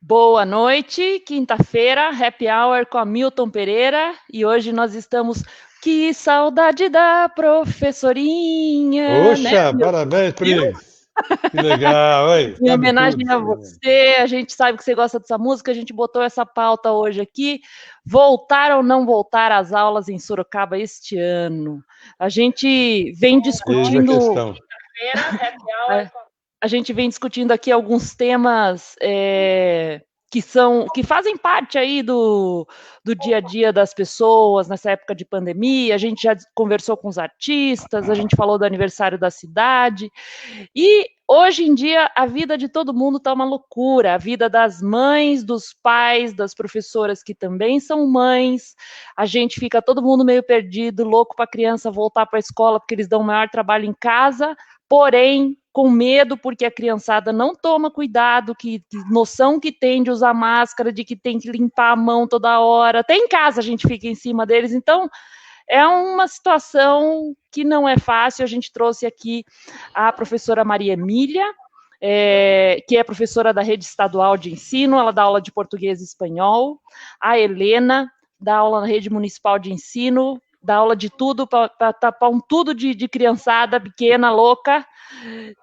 Boa noite, quinta-feira, Happy Hour com a Milton Pereira, e hoje nós estamos... Que saudade da professorinha, Poxa, né, parabéns, Pris. Que legal, oi, em sabe homenagem tudo. a você, a gente sabe que você gosta dessa música, a gente botou essa pauta hoje aqui, voltar ou não voltar às aulas em Sorocaba este ano. A gente vem Eis a discutindo... questão. A gente vem discutindo aqui alguns temas que fazem parte aí do dia a dia das pessoas nessa época de pandemia. A gente já conversou com os artistas, a gente falou do aniversário da cidade, e hoje em dia a vida de todo mundo está uma loucura, a vida das mães, dos pais, das professoras que também são mães. A gente fica todo mundo meio perdido, louco para a criança voltar para a escola, porque eles dão o maior trabalho em casa, porém com medo, porque a criançada não toma cuidado, que noção que tem de usar máscara, de que tem que limpar a mão toda hora. Até em casa a gente fica em cima deles. Então, é uma situação que não é fácil. A gente trouxe aqui a professora Maria Emília, que é professora da Rede Estadual de Ensino, ela dá aula de português e espanhol. A Helena dá aula na Rede Municipal de Ensino, dá aula de tudo, para tapar tudo de criançada pequena, louca.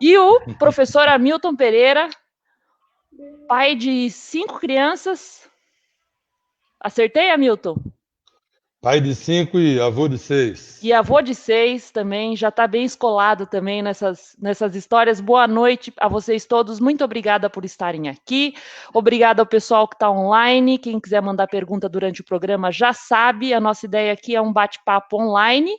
E o professor Hamilton Pereira, pai de 5 crianças. Acertei, Hamilton? Pai de 5 e avô de 6. E avô de 6 também, já está bem escolado também nessas histórias. Boa noite a vocês todos, muito obrigada por estarem aqui, obrigada ao pessoal que está online. Quem quiser mandar pergunta durante o programa já sabe, a nossa ideia aqui é um bate-papo online,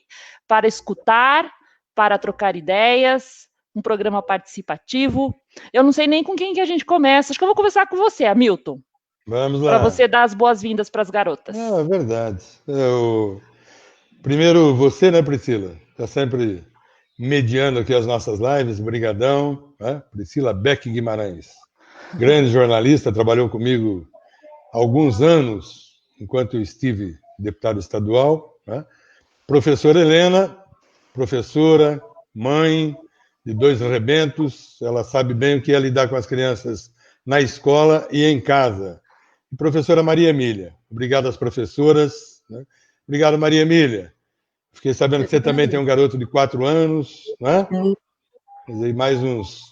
para escutar, para trocar ideias, um programa participativo. Eu não sei nem com quem que a gente começa, acho que eu vou começar com você, Hamilton. Vamos lá. Para você dar as boas-vindas para as garotas. É verdade. Primeiro você, né, Priscila? Está sempre mediando aqui as nossas lives, brigadão. Né? Priscila Beck Guimarães, grande jornalista, trabalhou comigo há alguns anos, enquanto eu estive deputado estadual. Né? Professora Helena, professora, mãe de 2 rebentos, ela sabe bem o que é lidar com as crianças na escola e em casa. E professora Maria Emília, obrigado às professoras. Né? Obrigado, Maria Emília. Fiquei sabendo que você também tem um garoto de 4 anos, né? Quer dizer,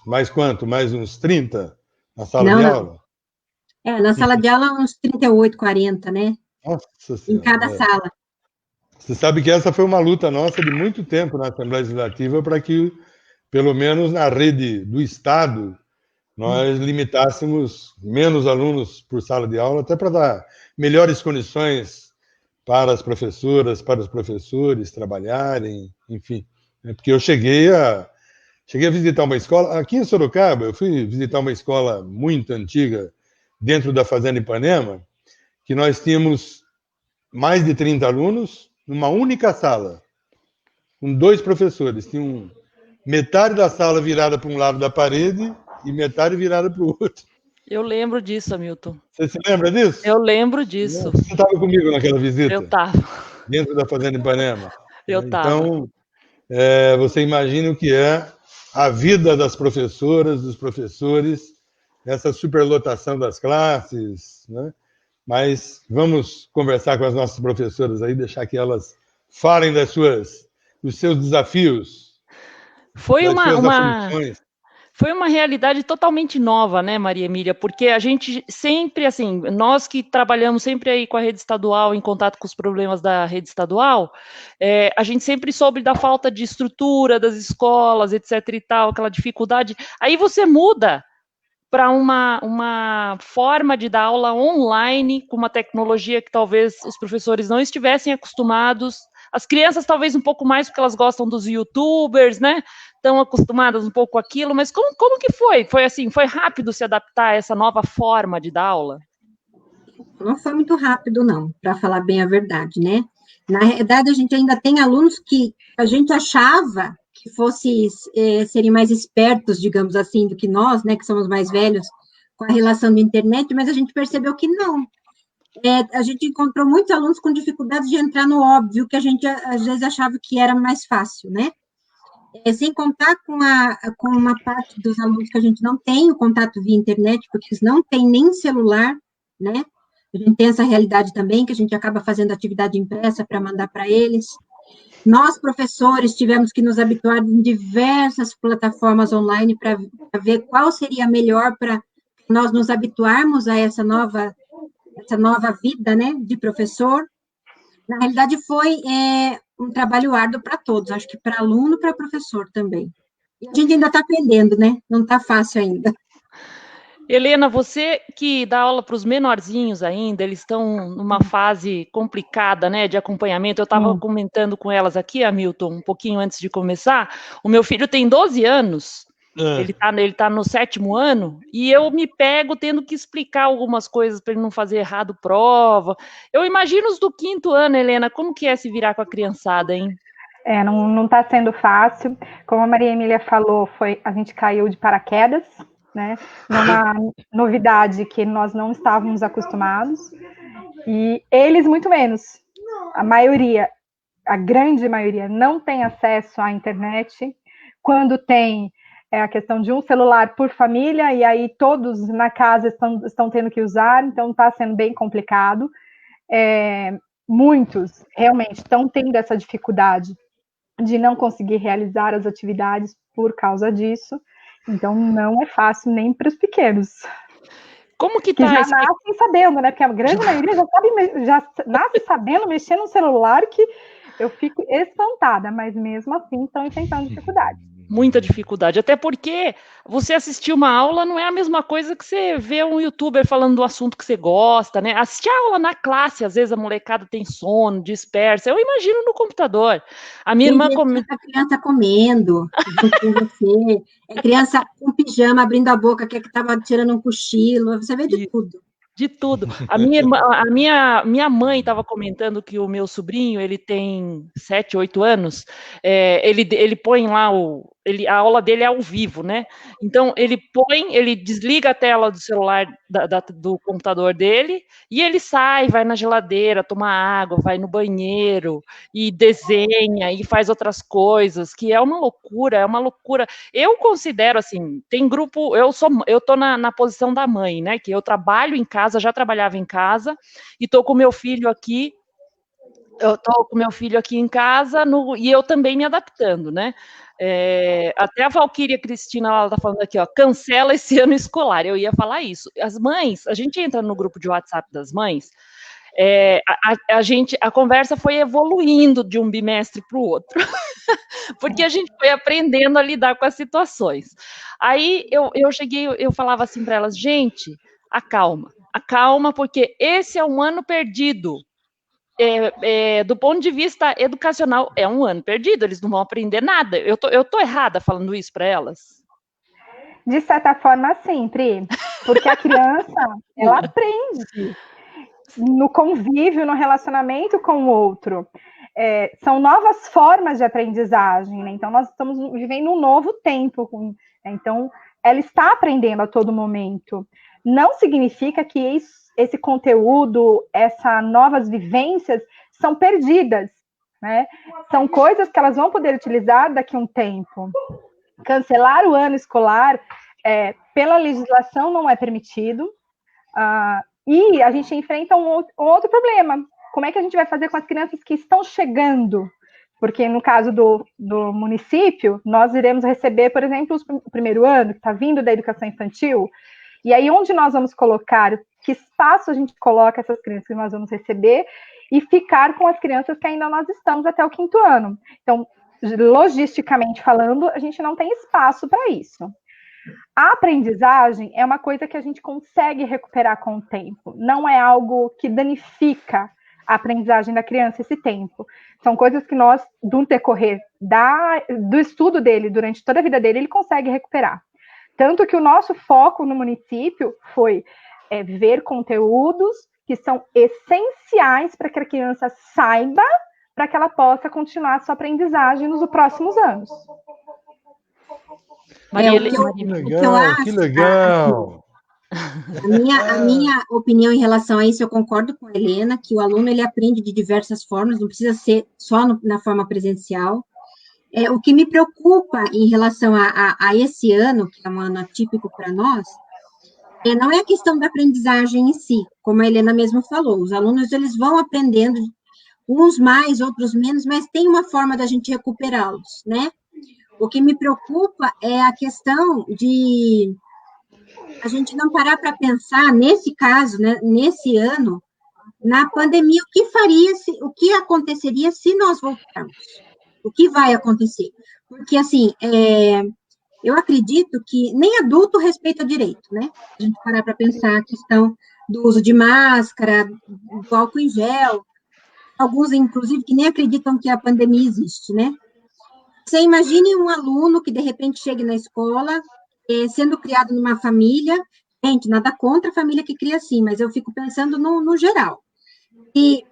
mais quanto? Mais uns 30 na sala de aula? Na sala de aula uns 38, 40, né? Nossa Senhora. Em cada sala. Você sabe que essa foi uma luta nossa de muito tempo na Assembleia Legislativa para que, pelo menos na rede do Estado, nós limitássemos menos alunos por sala de aula, até para dar melhores condições para as professoras, para os professores trabalharem, enfim. Porque eu cheguei a visitar uma escola, aqui em Sorocaba, eu fui visitar uma escola muito antiga, dentro da Fazenda Ipanema, que nós tínhamos mais de 30 alunos numa única sala, com 2 professores. Tinham metade da sala virada para um lado da parede e metade virada para o outro. Eu lembro disso, Hamilton. Você se lembra disso? Eu lembro disso. Você estava comigo naquela visita? Eu estava. Dentro da Fazenda Ipanema? Eu estava. Então, você imagina o que é a vida das professoras, dos professores, essa superlotação das classes, né? Mas vamos conversar com as nossas professoras aí, deixar que elas falem dos seus desafios, Foi das suas aflições. Foi uma realidade totalmente nova, né, Maria Emília? Porque a gente sempre, assim, nós que trabalhamos sempre aí com a rede estadual, em contato com os problemas da rede estadual, a gente sempre soube da falta de estrutura das escolas, etc e tal, aquela dificuldade. Aí você muda para uma forma de dar aula online, com uma tecnologia que talvez os professores não estivessem acostumados, as crianças talvez um pouco mais, porque elas gostam dos youtubers, né? Estão acostumadas um pouco com aquilo, mas como que foi? Foi assim, foi rápido se adaptar a essa nova forma de dar aula? Não foi muito rápido, não, para falar bem a verdade, né? Na realidade, a gente ainda tem alunos que a gente achava que serem mais espertos, digamos assim, do que nós, né, que somos mais velhos, com a relação da internet, mas a gente percebeu que não. A gente encontrou muitos alunos com dificuldade de entrar no óbvio, que a gente às vezes achava que era mais fácil, né? sem contar com uma parte dos alunos que a gente não tem o contato via internet, porque eles não têm nem celular, né? A gente tem essa realidade também, que a gente acaba fazendo atividade impressa para mandar para eles. Nós, professores, tivemos que nos habituar em diversas plataformas online para ver qual seria melhor para nós nos habituarmos a essa nova vida, né, de professor. Na realidade, foi um trabalho árduo para todos, acho que para aluno e para professor também. E a gente ainda está aprendendo, né? Não está fácil ainda. Helena, você que dá aula para os menorzinhos ainda, eles estão numa fase complicada, né, de acompanhamento. Eu estava comentando com elas aqui, Hamilton, um pouquinho antes de começar. O meu filho tem 12 anos, ele tá no 7º ano, e eu me pego tendo que explicar algumas coisas para ele não fazer errado prova. Eu imagino os do 5º ano, Helena, como que é se virar com a criançada, hein? Não está sendo fácil. Como a Maria Emília falou, a gente caiu de paraquedas, né, numa novidade que nós não estávamos acostumados, e eles muito menos. A grande maioria não tem acesso à internet. Quando tem, é a questão de um celular por família, e aí todos na casa estão tendo que usar, então está sendo bem complicado. Muitos realmente estão tendo essa dificuldade de não conseguir realizar as atividades por causa disso. Então, não é fácil nem para os pequenos. Como que já tá nascem sabendo, né? Porque a grande maioria já nasce sabendo mexer no celular, que eu fico espantada, mas mesmo assim estão enfrentando dificuldades. Muita dificuldade, até porque você assistir uma aula não é a mesma coisa que você ver um youtuber falando do assunto que você gosta, né? Assistir a aula na classe, às vezes a molecada tem sono, dispersa, eu imagino no computador. A minha irmã... A criança comendo, com você, a criança com pijama, abrindo a boca, que estava tirando um cochilo, você vê de tudo. De tudo. Minha mãe estava comentando que o meu sobrinho, ele tem 7, 8 anos, ele põe lá a aula dele é ao vivo, né? Então, ele desliga a tela do celular, do computador dele, e ele sai, vai na geladeira, toma água, vai no banheiro, e desenha, e faz outras coisas, que é uma loucura, Eu considero, assim, tem grupo, eu tô na posição da mãe, né, que eu trabalho em casa, já trabalhava em casa, e tô com meu filho aqui, em casa, e eu também me adaptando, né? Até a Valquíria Cristina, ela está falando aqui, ó, cancela esse ano escolar. Eu ia falar isso. As mães, a gente entra no grupo de WhatsApp das mães, a conversa foi evoluindo de um bimestre para o outro, porque a gente foi aprendendo a lidar com as situações. Aí eu falava assim para elas, gente, acalma, porque esse é um ano perdido. Do ponto de vista educacional, é um ano perdido, eles não vão aprender nada. Eu tô errada falando isso para elas? De certa forma, sim, Pri, porque a criança, ela aprende no convívio, no relacionamento com o outro. São novas formas de aprendizagem, né? Então, nós estamos vivendo um novo tempo. Então, ela está aprendendo a todo momento. Não significa que esse conteúdo, essas novas vivências são perdidas, né? São coisas que elas vão poder utilizar daqui a um tempo. Cancelar o ano escolar, pela legislação, não é permitido. E a gente enfrenta um outro problema. Como é que a gente vai fazer com as crianças que estão chegando? Porque no caso do município, nós iremos receber, por exemplo, o primeiro ano, que está vindo da educação infantil, e aí onde nós vamos colocar, que espaço a gente coloca essas crianças que nós vamos receber, e ficar com as crianças que ainda nós estamos até o 5º ano. Então, logisticamente falando, a gente não tem espaço para isso. A aprendizagem é uma coisa que a gente consegue recuperar com o tempo, não é algo que danifica a aprendizagem da criança esse tempo. São coisas que nós, do decorrer do estudo dele, durante toda a vida dele, ele consegue recuperar. Tanto que o nosso foco no município foi ver conteúdos que são essenciais para que a criança saiba, para que ela possa continuar a sua aprendizagem nos próximos anos. Que legal! A minha opinião em relação a isso, eu concordo com a Helena, que o aluno ele aprende de diversas formas, não precisa ser só na forma presencial. O que me preocupa em relação a esse ano, que é um ano atípico para nós, não é a questão da aprendizagem em si, como a Helena mesmo falou, os alunos eles vão aprendendo, uns mais, outros menos, mas tem uma forma da gente recuperá-los, né? O que me preocupa é a questão de a gente não parar para pensar, nesse caso, né, nesse ano, na pandemia, o que aconteceria se nós voltarmos? O que vai acontecer? Porque, assim, eu acredito que nem adulto respeita direito, né? A gente parar para pensar a questão do uso de máscara, do álcool em gel, alguns, inclusive, que nem acreditam que a pandemia existe, né? Você imagine um aluno que, de repente, chegue na escola, sendo criado numa família, gente, nada contra a família que cria assim, mas eu fico pensando no geral. E,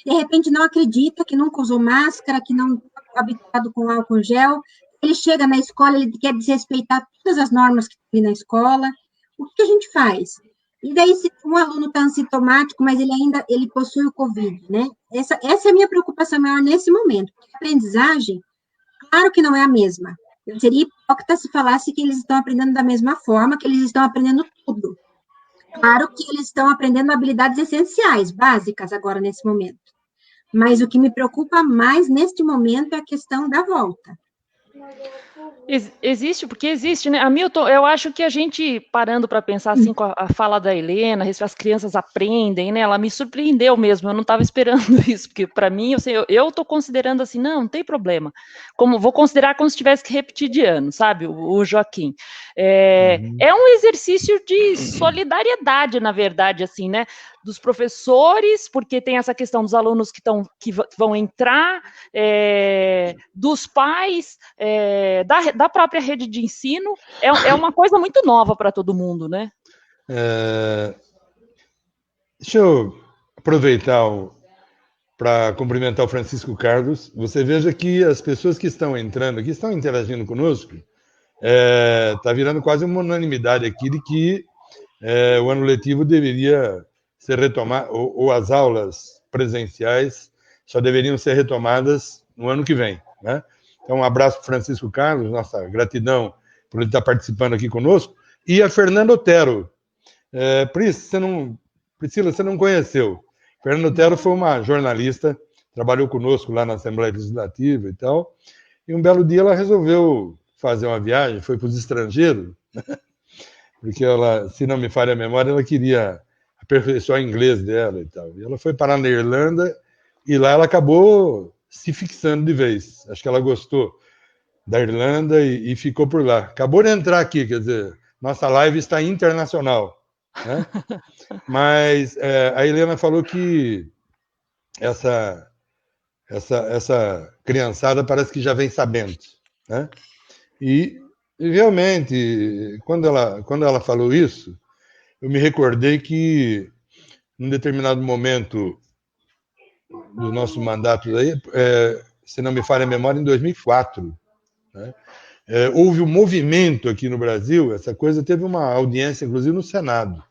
de repente, não acredita, que nunca usou máscara, que não está habituado com álcool em gel, ele chega na escola, ele quer desrespeitar todas as normas que tem na escola, o que a gente faz? E daí, se um aluno está assintomático, mas ele possui o Covid, né? Essa é a minha preocupação maior nesse momento, porque a aprendizagem, claro que não é a mesma. Eu seria hipócrita se falasse que eles estão aprendendo da mesma forma, que eles estão aprendendo tudo. Claro que eles estão aprendendo habilidades essenciais, básicas agora nesse momento. Mas o que me preocupa mais neste momento é a questão da volta. Existe, porque existe, né? Hamilton, eu acho que a gente, parando para pensar assim com a fala da Helena, se as crianças aprendem, né? Ela me surpreendeu mesmo, eu não estava esperando isso, porque para mim, eu estou considerando assim, não tem problema. Vou considerar como se tivesse que repetir de ano, sabe? O Joaquim. É um exercício de solidariedade, na verdade, assim, né? Dos professores, porque tem essa questão dos alunos que vão entrar, dos pais, da própria rede de ensino, é uma coisa muito nova para todo mundo, né? Deixa eu aproveitar para cumprimentar o Francisco Carlos. Você veja que as pessoas que estão entrando aqui, estão interagindo conosco, está virando quase uma unanimidade aqui de que o ano letivo deveria ser retomado, ou as aulas presenciais só deveriam ser retomadas no ano que vem, né? Então, um abraço para Francisco Carlos, nossa gratidão por ele estar participando aqui conosco, e a Fernanda Otero. Priscila, você não conheceu. Fernanda Otero foi uma jornalista, trabalhou conosco lá na Assembleia Legislativa e tal, e um belo dia ela resolveu fazer uma viagem, foi para os estrangeiros, porque ela, se não me falha a memória, ela queria aperfeiçoar o inglês dela e tal. E ela foi parar na Irlanda e lá ela acabou se fixando de vez. Acho que ela gostou da Irlanda e ficou por lá. Acabou de entrar aqui, quer dizer, nossa live está internacional, né? Mas a Helena falou que essa criançada parece que já vem sabendo, né? E realmente, quando ela falou isso, eu me recordei que, num determinado momento do nosso mandato, aí, se não me falha a memória, em 2004, né, houve um movimento aqui no Brasil, essa coisa teve uma audiência, inclusive, no Senado,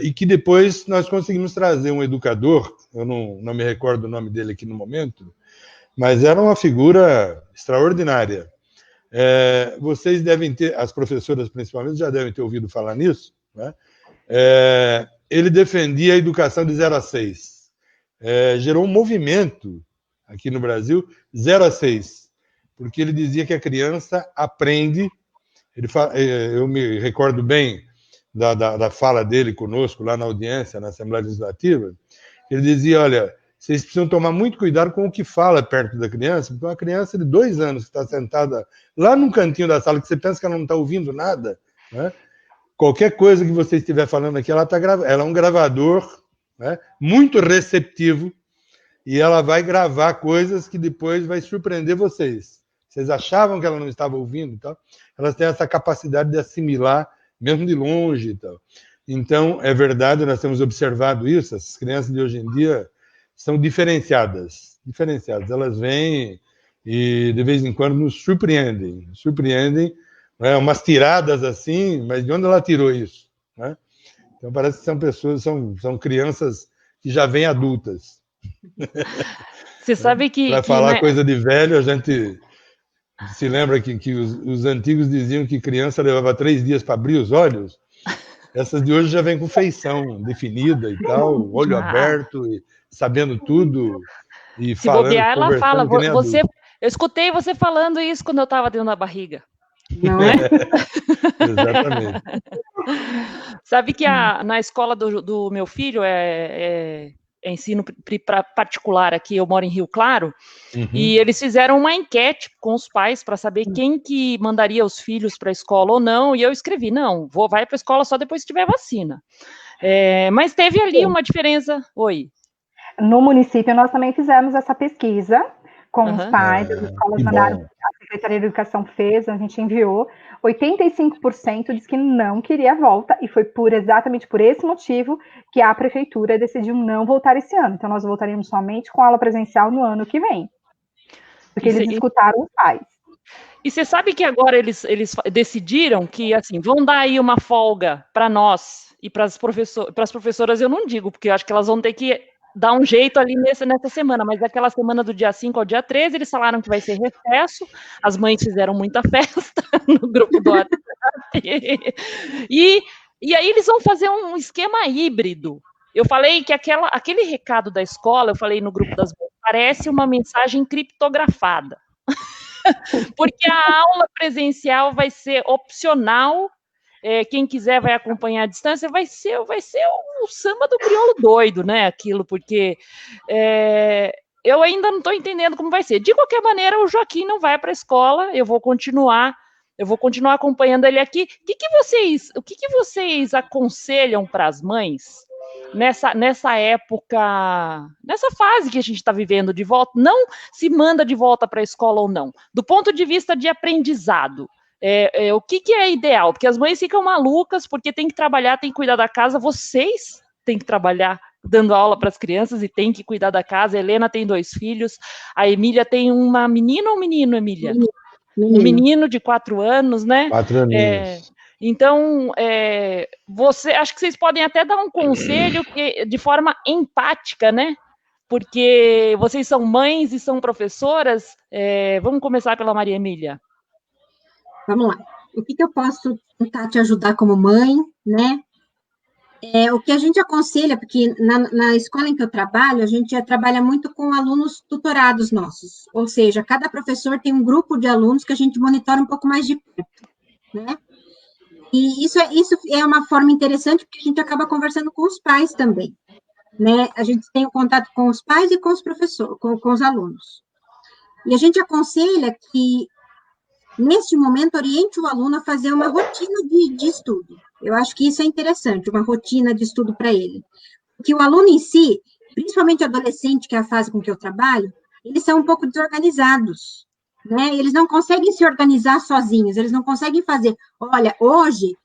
e que depois nós conseguimos trazer um educador, eu não me recordo o nome dele aqui no momento, mas era uma figura extraordinária. Vocês devem ter, as professoras principalmente, já devem ter ouvido falar nisso, né? Ele defendia a educação de 0 a 6. Gerou um movimento aqui no Brasil, 0 a 6, porque ele dizia que a criança aprende. Eu me recordo bem da fala dele conosco lá na audiência, na Assembleia Legislativa. Ele dizia, olha, vocês precisam tomar muito cuidado com o que fala perto da criança, porque uma criança de 2 anos que está sentada lá num cantinho da sala, que você pensa que ela não está ouvindo nada, né? Qualquer coisa que você estiver falando aqui, ela é um gravador, né, muito receptivo, e ela vai gravar coisas que depois vai surpreender vocês. Vocês achavam que ela não estava ouvindo e tal? Elas têm essa capacidade de assimilar, mesmo de longe e tal. Então, é verdade, nós temos observado isso, as crianças de hoje em dia são diferenciadas. Elas vêm e, de vez em quando, nos surpreendem, né, umas tiradas assim, mas de onde ela tirou isso, né? Então, parece que são pessoas, são crianças que já vêm adultas. Você sabe que... Para falar coisa de velho, a gente Se lembra que os antigos diziam que criança levava 3 dias para abrir os olhos? Essas de hoje já vêm com feição definida e tal, olho aberto, e sabendo tudo, e Se bobear, ela fala. conversando que nem Você, adulto. eu escutei você falando isso quando eu estava dentro da barriga. Não é? Exatamente. Sabe que na escola do meu filho é ensino particular aqui, eu moro em Rio Claro, e eles fizeram uma enquete com os pais para saber quem que mandaria os filhos para a escola ou não, e eu escrevi, não, vai para a escola só depois que tiver vacina. Mas teve ali uma diferença. Oi. No município, nós também fizemos essa pesquisa com os pais, as escolas mandaram, a Secretaria de Educação fez, a gente enviou, 85% disse que não queria a volta, e foi exatamente por esse motivo que a prefeitura decidiu não voltar esse ano. Então, nós voltaríamos somente com aula presencial no ano que vem, porque eles escutaram os pais. E você sabe que agora eles decidiram que, assim, vão dar aí uma folga para nós e para as professoras, eu não digo, porque eu acho que elas vão ter que dar um jeito ali nessa semana, mas aquela semana do dia 5 ao dia 13, eles falaram que vai ser recesso, as mães fizeram muita festa no grupo do WhatsApp, e aí eles vão fazer um esquema híbrido. Eu falei que aquele recado da escola, eu falei no grupo das mães, parece uma mensagem criptografada, porque a aula presencial vai ser opcional. Quem quiser vai acompanhar à distância, vai ser o samba do crioulo doido, né? Aquilo, porque eu ainda não estou entendendo como vai ser. De qualquer maneira, o Joaquim não vai para a escola, eu vou continuar acompanhando ele aqui. O que vocês aconselham para as mães nessa época, nessa fase que a gente está vivendo de volta? Não se manda de volta para a escola ou não, do ponto de vista de aprendizado. O que é ideal? Porque as mães ficam malucas, porque tem que trabalhar, tem que cuidar da casa, vocês têm que trabalhar dando aula para as crianças e tem que cuidar da casa. A Helena tem 2 filhos, a Emília tem uma menina ou um menino, Emília? Um menino de 4 anos, né? 4 aninhos. Então, acho que vocês podem até dar um conselho de forma empática, né? Porque vocês são mães e são professoras. Vamos começar pela Maria Emília. Vamos lá. O que eu posso tentar te ajudar como mãe, né? O que a gente aconselha, porque na escola em que eu trabalho, a gente já trabalha muito com alunos tutorados nossos, ou seja, cada professor tem um grupo de alunos que a gente monitora um pouco mais de perto, né? E isso é uma forma interessante, porque a gente acaba conversando com os pais também, né? A gente tem o contato com os pais e com os professores, com os alunos. E a gente aconselha que, neste momento, oriente o aluno a fazer uma rotina de estudo. Eu acho que isso é interessante, uma rotina de estudo para ele. Porque o aluno em si, principalmente o adolescente, que é a fase com que eu trabalho, eles são um pouco desorganizados, né? Eles não conseguem se organizar sozinhos, eles não conseguem fazer, olha, hoje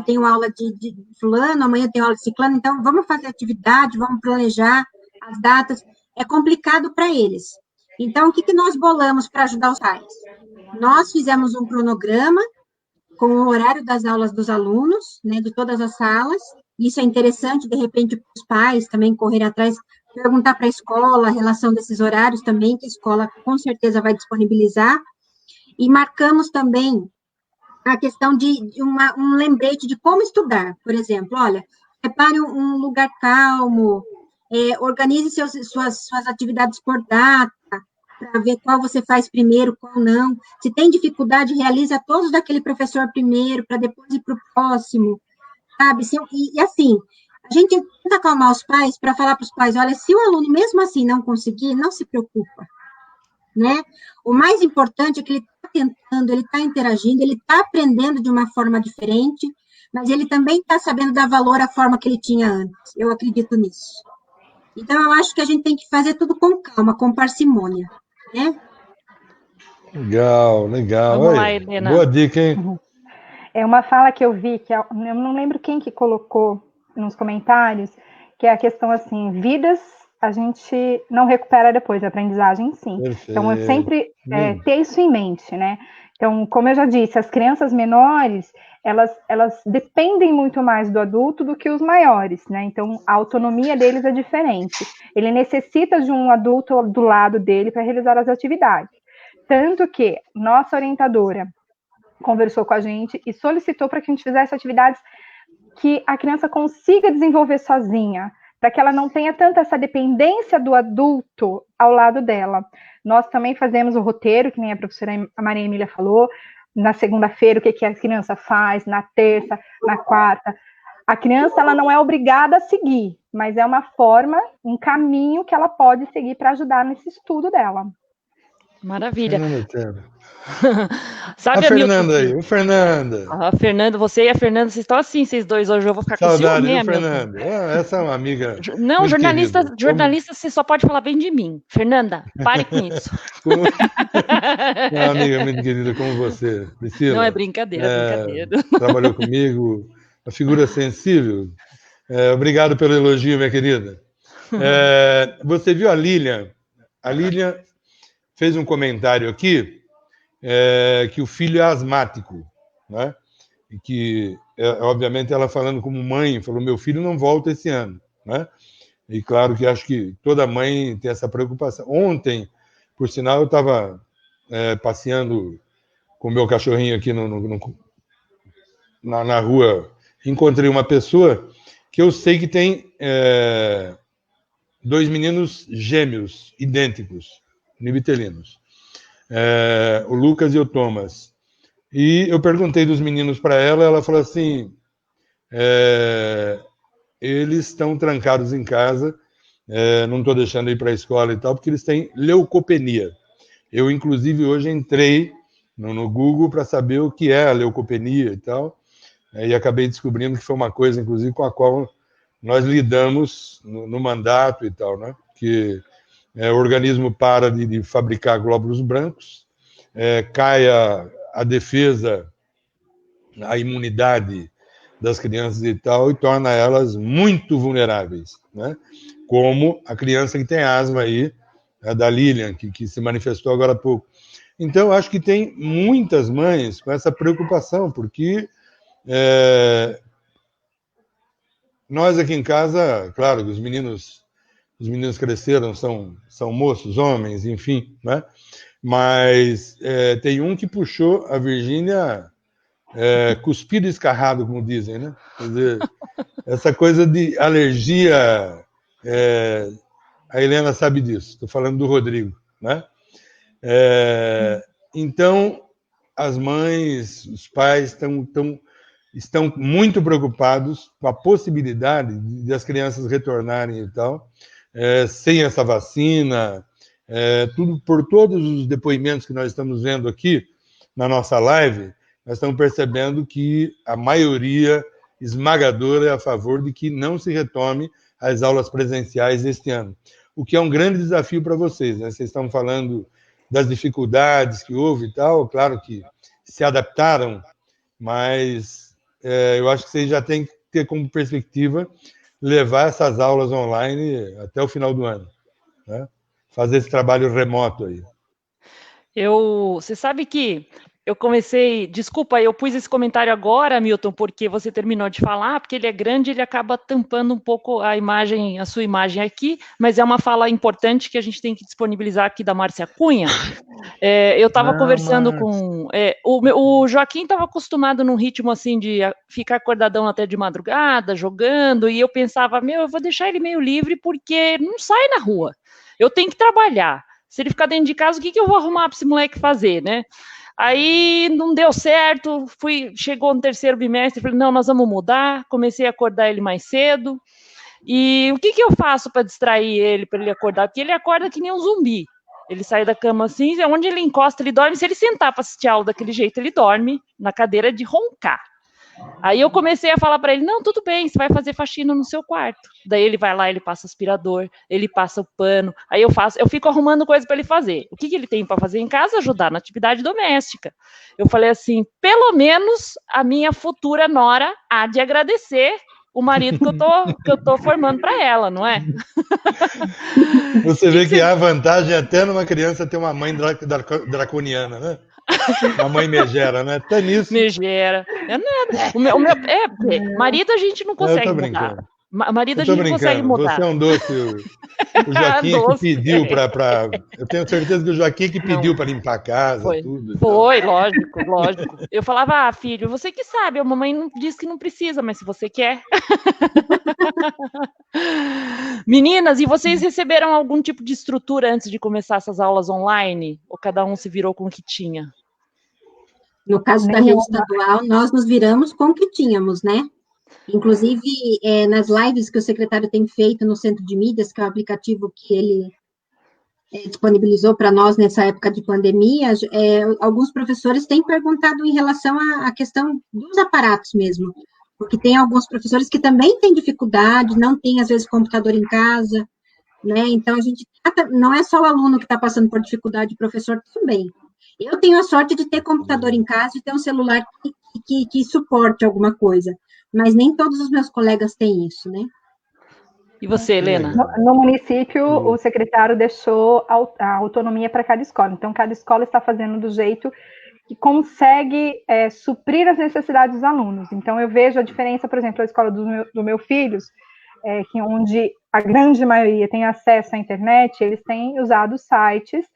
tenho aula de fulano, amanhã eu tenho aula de ciclano, então vamos fazer atividade, vamos planejar as datas. É complicado para eles. Então, o que nós bolamos para ajudar os pais? Nós fizemos um cronograma com o horário das aulas dos alunos, né, de todas as salas. Isso é interessante, de repente, para os pais também correrem atrás, perguntar para a escola a relação desses horários também, que a escola com certeza vai disponibilizar. E marcamos também a questão de um lembrete de como estudar. Por exemplo, olha, prepare um lugar calmo, organize suas atividades por data, para ver qual você faz primeiro, qual não. Se tem dificuldade, realiza todos daquele professor primeiro, para depois ir para o próximo, sabe? E assim, a gente tenta acalmar os pais para falar para os pais, olha, se o aluno mesmo assim não conseguir, não se preocupa, né? O mais importante é que ele está tentando, ele está interagindo, ele está aprendendo de uma forma diferente, mas ele também está sabendo dar valor à forma que ele tinha antes. Eu acredito nisso. Então, eu acho que a gente tem que fazer tudo com calma, com parcimônia, né? Legal. Vamos lá, Helena. Boa dica, hein? É uma fala que eu vi, que eu não lembro quem que colocou nos comentários, que é a questão assim, vidas a gente não recupera depois, a aprendizagem sim. Perfeito. Então, eu sempre ter isso em mente, né? Então, como eu já disse, as crianças menores, elas dependem muito mais do adulto do que os maiores, né? Então, a autonomia deles é diferente. Ele necessita de um adulto do lado dele para realizar as atividades. Tanto que nossa orientadora conversou com a gente e solicitou para que a gente fizesse atividades que a criança consiga desenvolver sozinha, para que ela não tenha tanta essa dependência do adulto ao lado dela. Nós também fazemos o roteiro, que nem a professora Maria Emília falou, na segunda-feira, o que a criança faz, na terça, na quarta. A criança, ela não é obrigada a seguir, mas é uma forma, um caminho que ela pode seguir para ajudar nesse estudo dela. Maravilha. Sabe, a Fernanda aí, o Fernanda. A Fernanda, você e a Fernanda, vocês estão assim, vocês dois hoje, eu vou ficar saudade, com ciúme, Fernanda. Essa é uma amiga. Não, jornalista, você só pode falar bem de mim. Fernanda, pare com isso. Uma amiga muito querida como você, Priscila. Não, é brincadeira, é brincadeira. Trabalhou comigo, uma figura sensível. Obrigado pelo elogio, minha querida. Você viu a Lilian? A Lilian fez um comentário aqui, que o filho é asmático, né? E que, obviamente, ela falando como mãe, falou, meu filho não volta esse ano, né? E claro que acho que toda mãe tem essa preocupação. Ontem, por sinal, eu estava passeando com o meu cachorrinho aqui na rua, encontrei uma pessoa que eu sei que tem 2 meninos gêmeos, idênticos, univitelinos. O Lucas e o Thomas. E eu perguntei dos meninos para ela, ela falou assim, eles estão trancados em casa, não estou deixando ir para a escola e tal, porque eles têm leucopenia. Eu, inclusive, hoje entrei no Google para saber o que é a leucopenia e tal, e acabei descobrindo que foi uma coisa, inclusive, com a qual nós lidamos no mandato e tal, né? Que o organismo para de fabricar glóbulos brancos, cai a defesa, a imunidade das crianças e tal, e torna elas muito vulneráveis, né? Como a criança que tem asma aí, a da Lilian, que se manifestou agora há pouco. Então, acho que tem muitas mães com essa preocupação, porque nós aqui em casa, claro, os meninos cresceram, são moços, homens, enfim, né? Mas tem um que puxou a Virgínia cuspido e escarrado, como dizem, né? Quer dizer, essa coisa de alergia, a Helena sabe disso, estou falando do Rodrigo, né? Então, as mães, os pais estão muito preocupados com a possibilidade de as crianças retornarem e tal, sem essa vacina, por todos os depoimentos que nós estamos vendo aqui na nossa live, nós estamos percebendo que a maioria esmagadora é a favor de que não se retome as aulas presenciais este ano, o que é um grande desafio para vocês, né? Vocês estão falando das dificuldades que houve e tal, claro que se adaptaram, mas eu acho que vocês já têm que ter como perspectiva levar essas aulas online até o final do ano, né? Fazer esse trabalho remoto aí. Você sabe que eu comecei... Desculpa, eu pus esse comentário agora, Milton, porque você terminou de falar, porque ele é grande, ele acaba tampando um pouco a sua imagem aqui, mas é uma fala importante que a gente tem que disponibilizar aqui da Márcia Cunha. Eu estava conversando com... o Joaquim estava acostumado num ritmo assim de ficar acordadão até de madrugada, jogando, e eu pensava, eu vou deixar ele meio livre porque não sai na rua. Eu tenho que trabalhar. Se ele ficar dentro de casa, o que eu vou arrumar para esse moleque fazer, né? Aí não deu certo, chegou no 3º bimestre, falei, não, nós vamos mudar, comecei a acordar ele mais cedo, e o que eu faço para distrair ele, para ele acordar? Porque ele acorda que nem um zumbi, ele sai da cama assim, onde ele encosta, ele dorme, se ele sentar para assistir a aula daquele jeito, ele dorme na cadeira de roncar. Aí eu comecei a falar para ele, não, tudo bem, você vai fazer faxina no seu quarto. Daí ele vai lá, ele passa aspirador, ele passa o pano, aí eu fico arrumando coisa para ele fazer. O que ele tem para fazer em casa? Ajudar na atividade doméstica. Eu falei assim, pelo menos a minha futura nora há de agradecer o marido que eu tô formando para ela, não é? Você vê que há vantagem até numa criança ter uma mãe draconiana, né? Uma mãe megera, né? Até nisso. Megera. É nada. Marido a gente não consegue mudar. Marido Eu a tô gente não consegue brincando. mudar. Você é um doce. O Joaquim é que Doce. pediu para. Eu tenho certeza que o Joaquim é que pediu Não. para limpar a casa, Foi. tudo. Foi, lógico, lógico. Eu falava, filho, você que sabe, a mamãe não disse que não precisa, mas se você quer. Meninas, e vocês receberam algum tipo de estrutura antes de começar essas aulas online? Ou cada um se virou com o que tinha? No caso da rede estadual, nós nos viramos com o que tínhamos, né? Inclusive, nas lives que o secretário tem feito no Centro de Mídias, que é o aplicativo que ele disponibilizou para nós nessa época de pandemia, alguns professores têm perguntado em relação à questão dos aparatos mesmo, porque tem alguns professores que também têm dificuldade, não têm, às vezes, computador em casa, né? Então, a gente não é só o aluno que está passando por dificuldade, o professor também. Eu tenho a sorte de ter computador em casa e ter um celular que suporte alguma coisa, mas nem todos os meus colegas têm isso, né? E você, Helena? No município, o secretário deixou a autonomia para cada escola. Então, cada escola está fazendo do jeito que consegue suprir as necessidades dos alunos. Então, eu vejo a diferença, por exemplo, a escola do meu filho, que onde a grande maioria tem acesso à internet, eles têm usado sites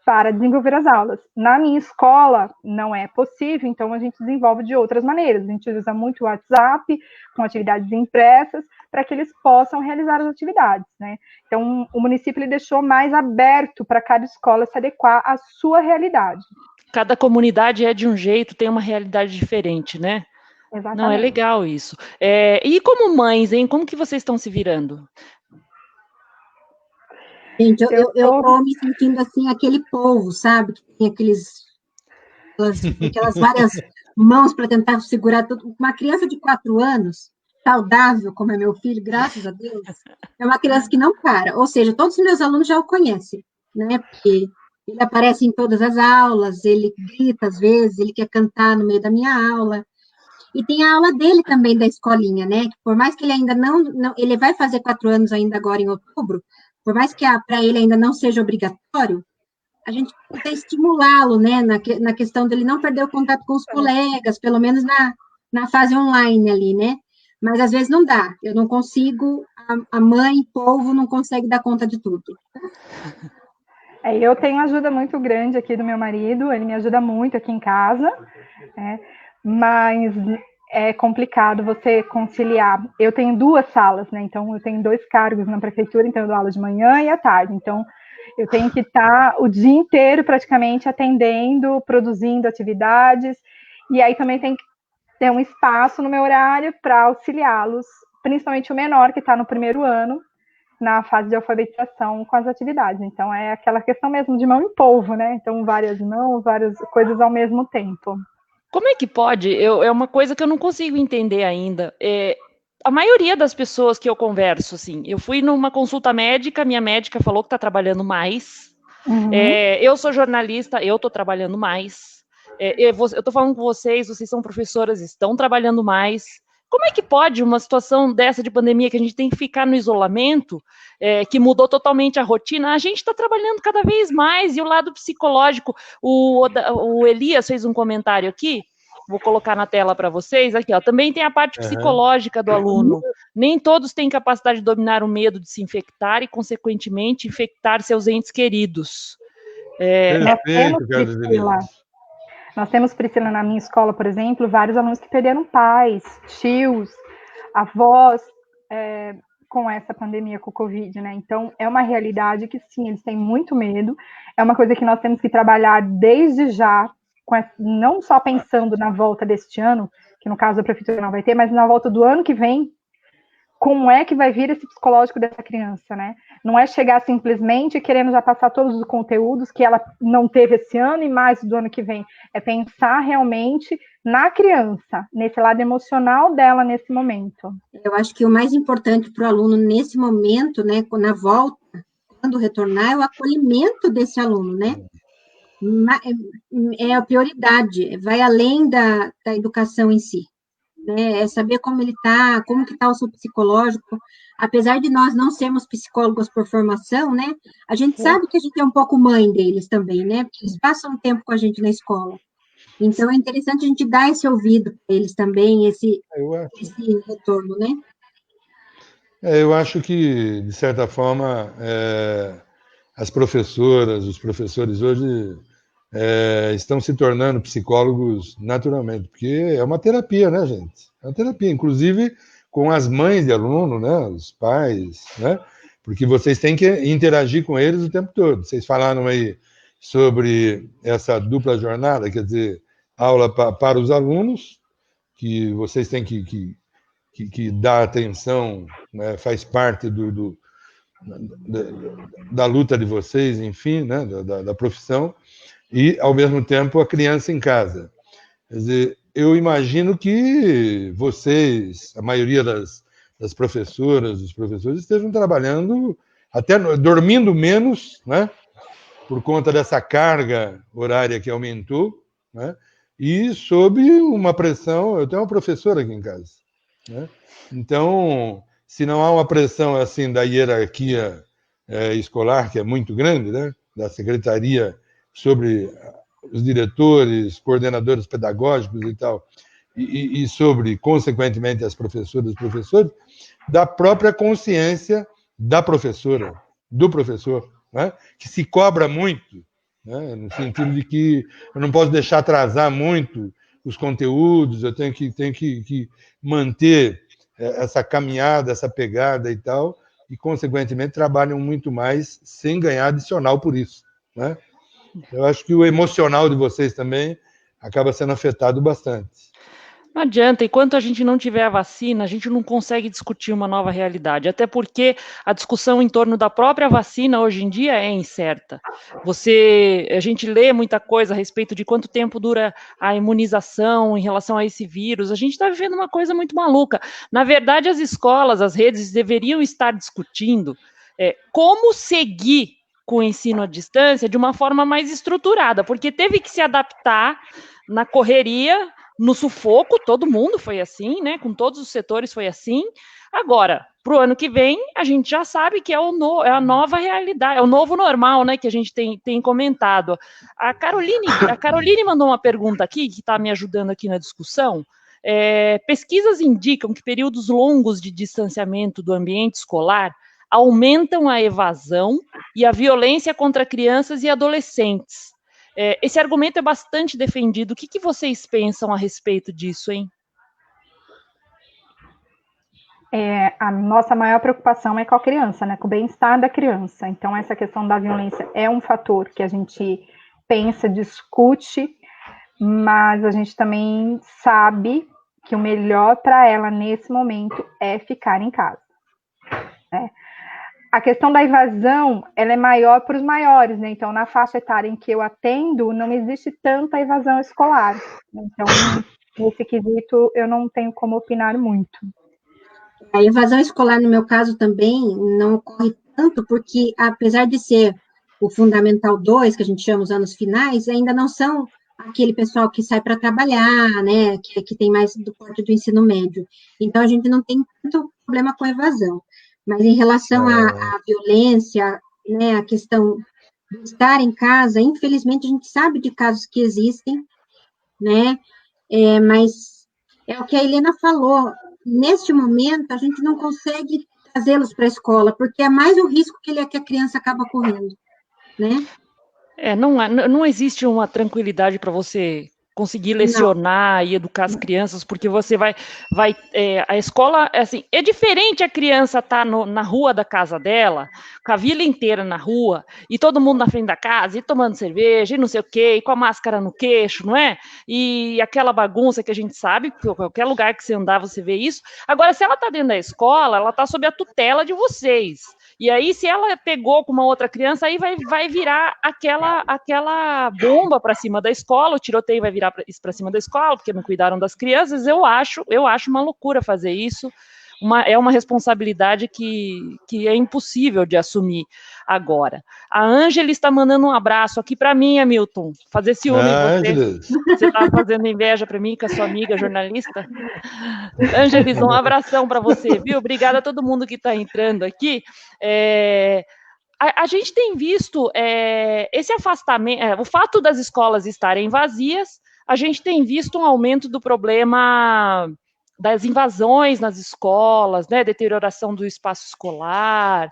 para desenvolver as aulas. Na minha escola, não é possível, então a gente desenvolve de outras maneiras. A gente usa muito o WhatsApp, com atividades impressas, para que eles possam realizar as atividades, né? Então, o município ele deixou mais aberto para cada escola se adequar à sua realidade. Cada comunidade é de um jeito, tem uma realidade diferente, né? Exatamente. Não, é legal isso. E como mães, hein? Como que vocês estão se virando? Gente, eu tô me sentindo assim, aquele povo, sabe? Que tem aquelas várias mãos para tentar segurar tudo. Uma criança de 4 anos, saudável, como é meu filho, graças a Deus, é uma criança que não para. Ou seja, todos os meus alunos já o conhecem, né? Porque ele aparece em todas as aulas, ele grita às vezes, ele quer cantar no meio da minha aula. E tem a aula dele também da escolinha, né? Que por mais que ele ainda não ele vai fazer 4 anos ainda agora em outubro, por mais que para ele ainda não seja obrigatório, a gente tenta estimulá-lo, né? Na questão dele não perder o contato com os colegas, pelo menos na fase online ali, né? Mas às vezes não dá, eu não consigo, a mãe, povo, não consegue dar conta de tudo. Eu tenho ajuda muito grande aqui do meu marido, ele me ajuda muito aqui em casa, né? Mas é complicado você conciliar. Eu tenho 2 salas, né? Então eu tenho 2 cargos na prefeitura, então eu dou aula de manhã e à tarde. Então eu tenho que estar o dia inteiro praticamente atendendo, produzindo atividades, e aí também tem que ter um espaço no meu horário para auxiliá-los, principalmente o menor que está no primeiro ano, na fase de alfabetização com as atividades. Então é aquela questão mesmo de mão em polvo, né? Então várias mãos, várias coisas ao mesmo tempo. Como é que pode? É uma coisa que eu não consigo entender ainda. A maioria das pessoas que eu converso, assim, eu fui numa consulta médica, minha médica falou que está trabalhando mais. Uhum. Eu sou jornalista, eu estou trabalhando mais. Eu estou falando com vocês são professoras, estão trabalhando mais. Como é que pode uma situação dessa de pandemia, que a gente tem que ficar no isolamento, que mudou totalmente a rotina? A gente está trabalhando cada vez mais, e o lado psicológico, o Elias fez um comentário aqui, vou colocar na tela para vocês, aqui, ó, também tem a parte psicológica do aluno. Nem todos têm capacidade de dominar o medo de se infectar e, consequentemente, infectar seus entes queridos. Perfeito, Priscila. Nós temos, Priscila, na minha escola, por exemplo, vários alunos que perderam pais, tios, avós, com essa pandemia, com o Covid, né? Então, é uma realidade que, sim, eles têm muito medo, é uma coisa que nós temos que trabalhar desde já, não só pensando na volta deste ano, que no caso a prefeitura não vai ter, mas na volta do ano que vem, como é que vai vir esse psicológico dessa criança, né? Não é chegar simplesmente querendo já passar todos os conteúdos que ela não teve esse ano e mais do ano que vem. É pensar realmente na criança, nesse lado emocional dela nesse momento. Eu acho que o mais importante para o aluno nesse momento, né, na volta, quando retornar, é o acolhimento desse aluno, né? É a prioridade, vai além da educação em si. Né, é saber como ele está, como que está o seu psicológico, apesar de nós não sermos psicólogos por formação, né, a gente sabe que a gente é um pouco mãe deles também, né, porque eles passam um tempo com a gente na escola, então é interessante a gente dar esse ouvido para eles também, esse retorno, né. Eu acho que, de certa forma, as professoras, os professores hoje estão se tornando psicólogos naturalmente, porque é uma terapia, né, gente? É uma terapia, inclusive com as mães de aluno, né, os pais, né? Porque vocês têm que interagir com eles o tempo todo. Vocês falaram aí sobre essa dupla jornada, quer dizer, aula para os alunos, que vocês têm que dar atenção, né, faz parte da luta de vocês, enfim, né, da profissão, e, ao mesmo tempo, a criança em casa. Quer dizer, eu imagino que vocês, a maioria das professoras, dos professores, estejam trabalhando, até dormindo menos, né, por conta dessa carga horária que aumentou, né, e sob uma pressão. Eu tenho uma professora aqui em casa, né? Então, se não há uma pressão assim da hierarquia escolar, que é muito grande, né, da secretaria sobre os diretores, coordenadores pedagógicos e tal, e sobre, consequentemente, as professoras e os professores, da própria consciência da professora, do professor, né, que se cobra muito, né, no sentido de que eu não posso deixar atrasar muito os conteúdos, eu tenho que manter essa caminhada, essa pegada e tal, e, consequentemente, trabalham muito mais sem ganhar adicional por isso, né? Eu acho que o emocional de vocês também acaba sendo afetado bastante. Não adianta, enquanto a gente não tiver a vacina, a gente não consegue discutir uma nova realidade, até porque a discussão em torno da própria vacina hoje em dia é incerta. A gente lê muita coisa a respeito de quanto tempo dura a imunização em relação a esse vírus, a gente está vivendo uma coisa muito maluca. Na verdade, as escolas, as redes deveriam estar discutindo como seguir com o ensino à distância de uma forma mais estruturada, porque teve que se adaptar na correria, no sufoco, todo mundo foi assim, né? Com todos os setores foi assim. Agora, para o ano que vem, a gente já sabe que é a nova realidade, é o novo normal, né? Que a gente tem comentado. A Caroline mandou uma pergunta aqui, que está me ajudando aqui na discussão. Pesquisas indicam que períodos longos de distanciamento do ambiente escolar aumentam a evasão e a violência contra crianças e adolescentes. Esse argumento é bastante defendido. O que vocês pensam a respeito disso, hein? A nossa maior preocupação é com a criança, né? Com o bem-estar da criança. Então, essa questão da violência é um fator que a gente pensa, discute, mas a gente também sabe que o melhor para ela nesse momento é ficar em casa, né? A questão da evasão, ela é maior para os maiores, né? Então, na faixa etária em que eu atendo, não existe tanta evasão escolar. Então, nesse quesito, eu não tenho como opinar muito. A evasão escolar, no meu caso, também não ocorre tanto, porque, apesar de ser o Fundamental 2, que a gente chama os anos finais, ainda não são aquele pessoal que sai para trabalhar, né? Que tem mais do porte do ensino médio. Então, a gente não tem tanto problema com evasão. Mas em relação à violência, né, a questão de estar em casa, infelizmente a gente sabe de casos que existem, né, mas é o que a Helena falou, neste momento a gente não consegue trazê-los para a escola, porque é mais o risco que a criança acaba correndo, né? Não existe uma tranquilidade para você conseguir lecionar e educar as crianças, porque você a escola, assim, é diferente a criança estar na rua da casa dela, com a vila inteira na rua, e todo mundo na frente da casa, e tomando cerveja, e não sei o quê, e com a máscara no queixo, não é? E aquela bagunça que a gente sabe, que qualquer lugar que você andar, você vê isso. Agora, se ela está dentro da escola, ela está sob a tutela de vocês. E aí, se ela pegou com uma outra criança, aí vai virar aquela bomba para cima da escola, o tiroteio vai virar para cima da escola, porque não cuidaram das crianças. Eu acho uma loucura fazer isso. É uma responsabilidade que é impossível de assumir agora. A Ângela está mandando um abraço aqui para mim, Hamilton. Fazer ciúme em você. Você está fazendo inveja para mim, com a sua amiga jornalista. Ângelis, um abração para você, viu? Obrigada a todo mundo que está entrando aqui. A gente tem visto esse afastamento, o fato das escolas estarem vazias, a gente tem visto um aumento do problema das invasões nas escolas, né, deterioração do espaço escolar.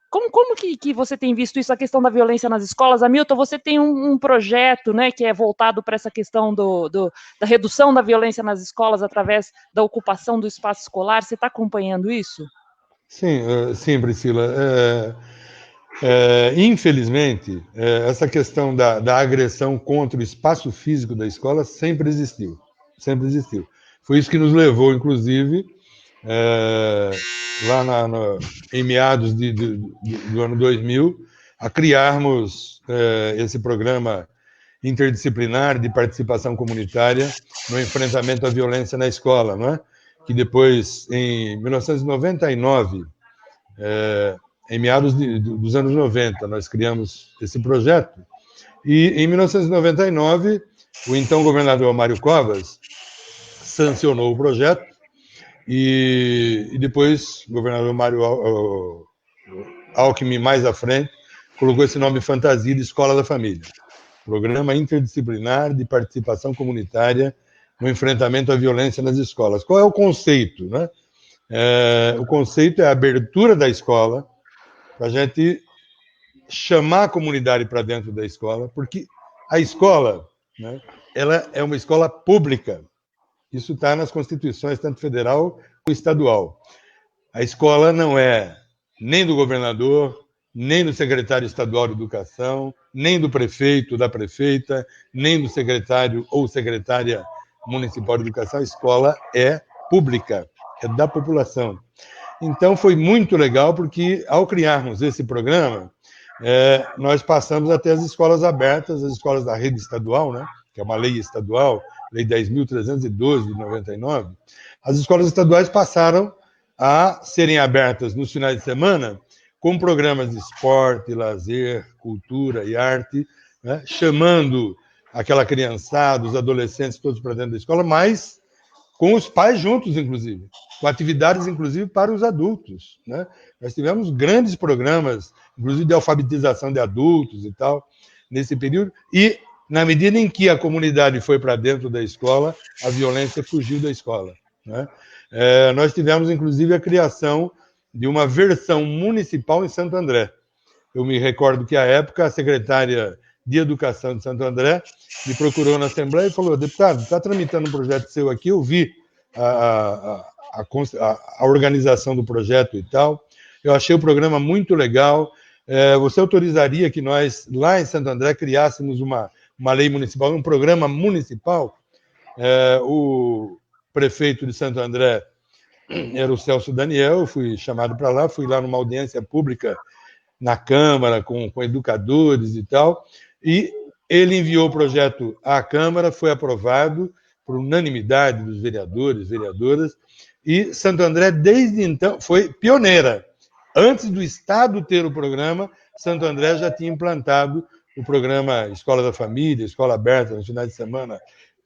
Como que você tem visto isso, a questão da violência nas escolas? Hamilton, você tem um projeto, né, que é voltado para essa questão da redução da violência nas escolas através da ocupação do espaço escolar. Você está acompanhando isso? Sim, Priscila. Infelizmente, essa questão da agressão contra o espaço físico da escola sempre existiu. Sempre existiu. Foi isso que nos levou, inclusive, lá em meados do ano 2000, a criarmos esse programa interdisciplinar de participação comunitária no enfrentamento à violência na escola, não é? Que depois, em 1999, em meados dos anos 90, nós criamos esse projeto. E, em 1999, o então governador Mário Covas sancionou o projeto e depois o governador Mário Alckmin, mais à frente, colocou esse nome fantasia de Escola da Família. Programa Interdisciplinar de Participação Comunitária no Enfrentamento à Violência nas Escolas. Qual é o conceito, né? O conceito é a abertura da escola para a gente chamar a comunidade para dentro da escola, porque a escola, né, ela é uma escola pública. Isso está nas constituições, tanto federal como estadual. A escola não é nem do governador, nem do secretário estadual de educação, nem do prefeito, da prefeita, nem do secretário ou secretária municipal de educação. A escola é pública, é da população. Então, foi muito legal, porque, ao criarmos esse programa, nós passamos até as escolas abertas, as escolas da rede estadual, né, que é uma lei estadual, Lei 10.312, de 99. As escolas estaduais passaram a serem abertas nos finais de semana com programas de esporte, lazer, cultura e arte, né, chamando aquela criançada, os adolescentes todos para dentro da escola, mas com os pais juntos, inclusive, com atividades, inclusive, para os adultos, né? Nós tivemos grandes programas, inclusive de alfabetização de adultos e tal, nesse período, e, na medida em que a comunidade foi para dentro da escola, a violência fugiu da escola, né? Nós tivemos, inclusive, a criação de uma versão municipal em Santo André. Eu me recordo que, à época, a secretária de Educação de Santo André me procurou na Assembleia e falou: deputado, está tramitando um projeto seu aqui, eu vi a organização do projeto e tal, eu achei o programa muito legal, você autorizaria que nós, lá em Santo André, criássemos uma lei municipal, um programa municipal? O prefeito de Santo André era o Celso Daniel, eu fui chamado para lá, fui lá numa audiência pública na Câmara, com educadores e tal, e ele enviou o projeto à Câmara, foi aprovado por unanimidade dos vereadores, vereadoras, e Santo André, desde então, foi pioneira. Antes do Estado ter o programa, Santo André já tinha implantado o programa Escola da Família, Escola Aberta, nos finais de semana,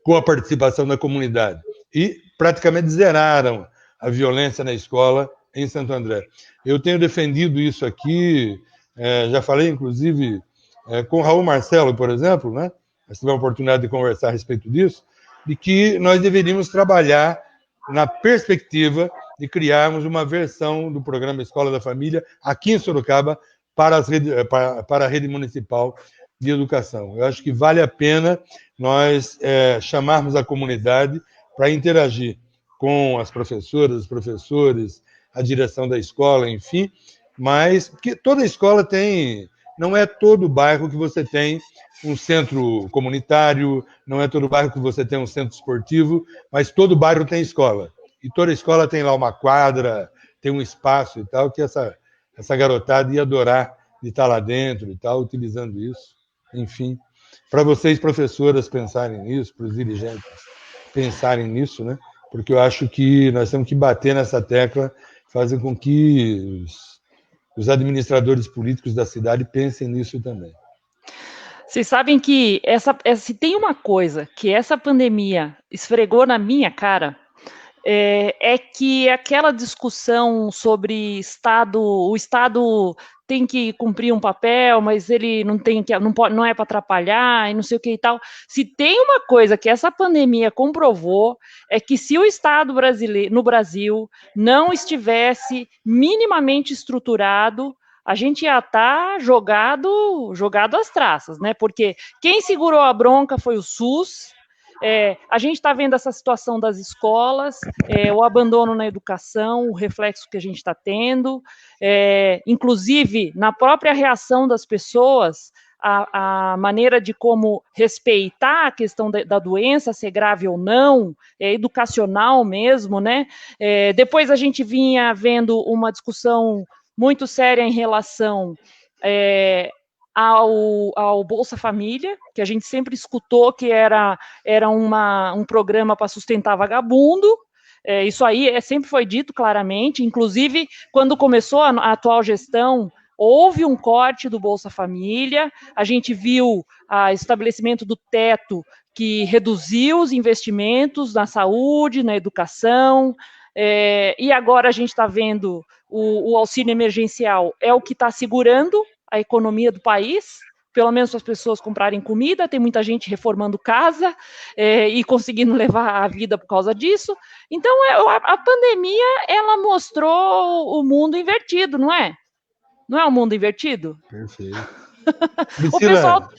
com a participação da comunidade. E praticamente zeraram a violência na escola em Santo André. Eu tenho defendido isso aqui, já falei, inclusive, com o Raul Marcelo, por exemplo, né? Nós tivemos a oportunidade de conversar a respeito disso, de que nós deveríamos trabalhar na perspectiva de criarmos uma versão do programa Escola da Família aqui em Sorocaba para a rede municipal de educação. Eu acho que vale a pena nós chamarmos a comunidade para interagir com as professoras, os professores, a direção da escola, enfim, mas porque toda escola tem, não é todo bairro que você tem um centro comunitário, não é todo bairro que você tem um centro esportivo, mas todo bairro tem escola. E toda escola tem lá uma quadra, tem um espaço e tal, que essa garotada ia adorar de estar lá dentro e tal, utilizando isso. Enfim, para vocês, professoras, pensarem nisso, para os dirigentes pensarem nisso, né? Porque eu acho que nós temos que bater nessa tecla, fazer com que os administradores políticos da cidade pensem nisso também. Vocês sabem que se tem uma coisa que essa pandemia esfregou na minha cara, é que aquela discussão sobre o Estado tem que cumprir um papel, mas ele não tem que, não pode, não é para atrapalhar e não sei o que e tal. Se tem uma coisa que essa pandemia comprovou, é que se o Estado brasileiro, no Brasil, não estivesse minimamente estruturado, a gente ia estar jogado às traças, né? Porque quem segurou a bronca foi o SUS. A gente está vendo essa situação das escolas, o abandono na educação, o reflexo que a gente está tendo, inclusive na própria reação das pessoas, a maneira de como respeitar a questão da doença, ser grave ou não, educacional mesmo, né? Depois a gente vinha vendo uma discussão muito séria em relação ao Bolsa Família, que a gente sempre escutou que era um programa para sustentar vagabundo. Isso aí sempre foi dito claramente, inclusive quando começou a atual gestão, houve um corte do Bolsa Família, a gente viu o estabelecimento do teto que reduziu os investimentos na saúde, na educação, e agora a gente está vendo o auxílio emergencial é o que está segurando a economia do país, pelo menos para as pessoas comprarem comida, tem muita gente reformando casa e conseguindo levar a vida por causa disso. Então, a pandemia, ela mostrou o mundo invertido, não é? Não é o mundo invertido? Perfeito. O pessoal...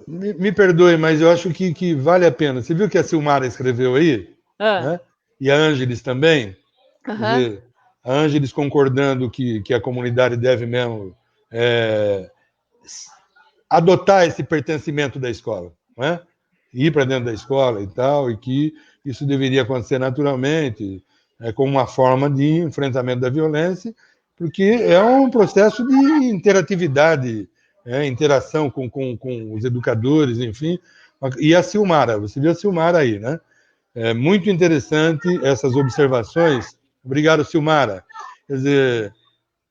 me perdoe, mas eu acho que vale a pena. Você viu que a Silmara escreveu aí? Né? E a Ângeles também? Quer dizer, a Ângeles concordando que a comunidade deve mesmo adotar esse pertencimento da escola, não é? Ir para dentro da escola e tal, e que isso deveria acontecer naturalmente, como uma forma de enfrentamento da violência, porque é um processo de interatividade, interação com os educadores, enfim. E a Silmara, você viu a Silmara aí, né? É muito interessante essas observações. Obrigado, Silmara. Quer dizer,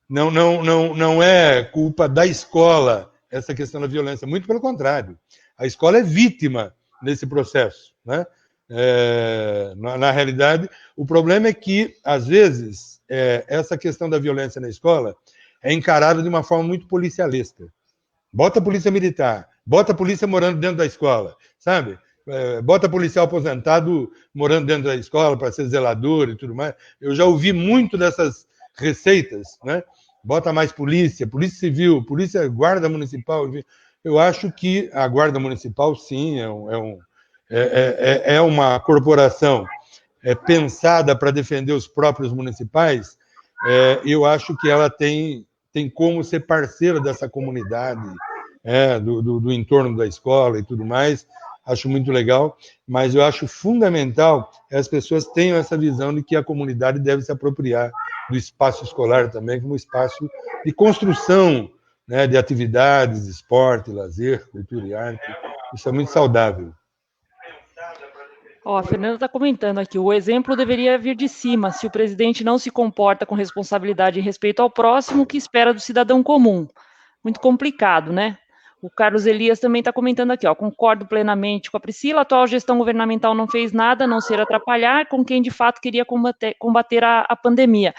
não é culpa da escola essa questão da violência, muito pelo contrário. A escola é vítima nesse processo, né? Na realidade, o problema é que, às vezes, essa questão da violência na escola é encarada de uma forma muito policialesca. Bota a polícia militar, bota a polícia morando dentro da escola, sabe? Bota policial aposentado morando dentro da escola para ser zelador e tudo mais. Eu já ouvi muito dessas receitas, né? Bota mais polícia, polícia civil, polícia, guarda municipal. Enfim. Eu acho que a guarda municipal, sim, é uma corporação pensada para defender os próprios municipais. Eu acho que ela tem como ser parceira dessa comunidade, do entorno da escola e tudo mais. Acho muito legal, mas eu acho fundamental que as pessoas tenham essa visão de que a comunidade deve se apropriar do espaço escolar também como espaço de construção, né, de atividades, esporte, lazer, cultura e arte. Isso é muito saudável. A Fernanda está comentando aqui, o exemplo deveria vir de cima. Se o presidente não se comporta com responsabilidade e respeito ao próximo, o que espera do cidadão comum? Muito complicado, né? O Carlos Elias também está comentando aqui, concordo plenamente com a Priscila, a atual gestão governamental não fez nada, a não ser atrapalhar com quem de fato queria combater a pandemia.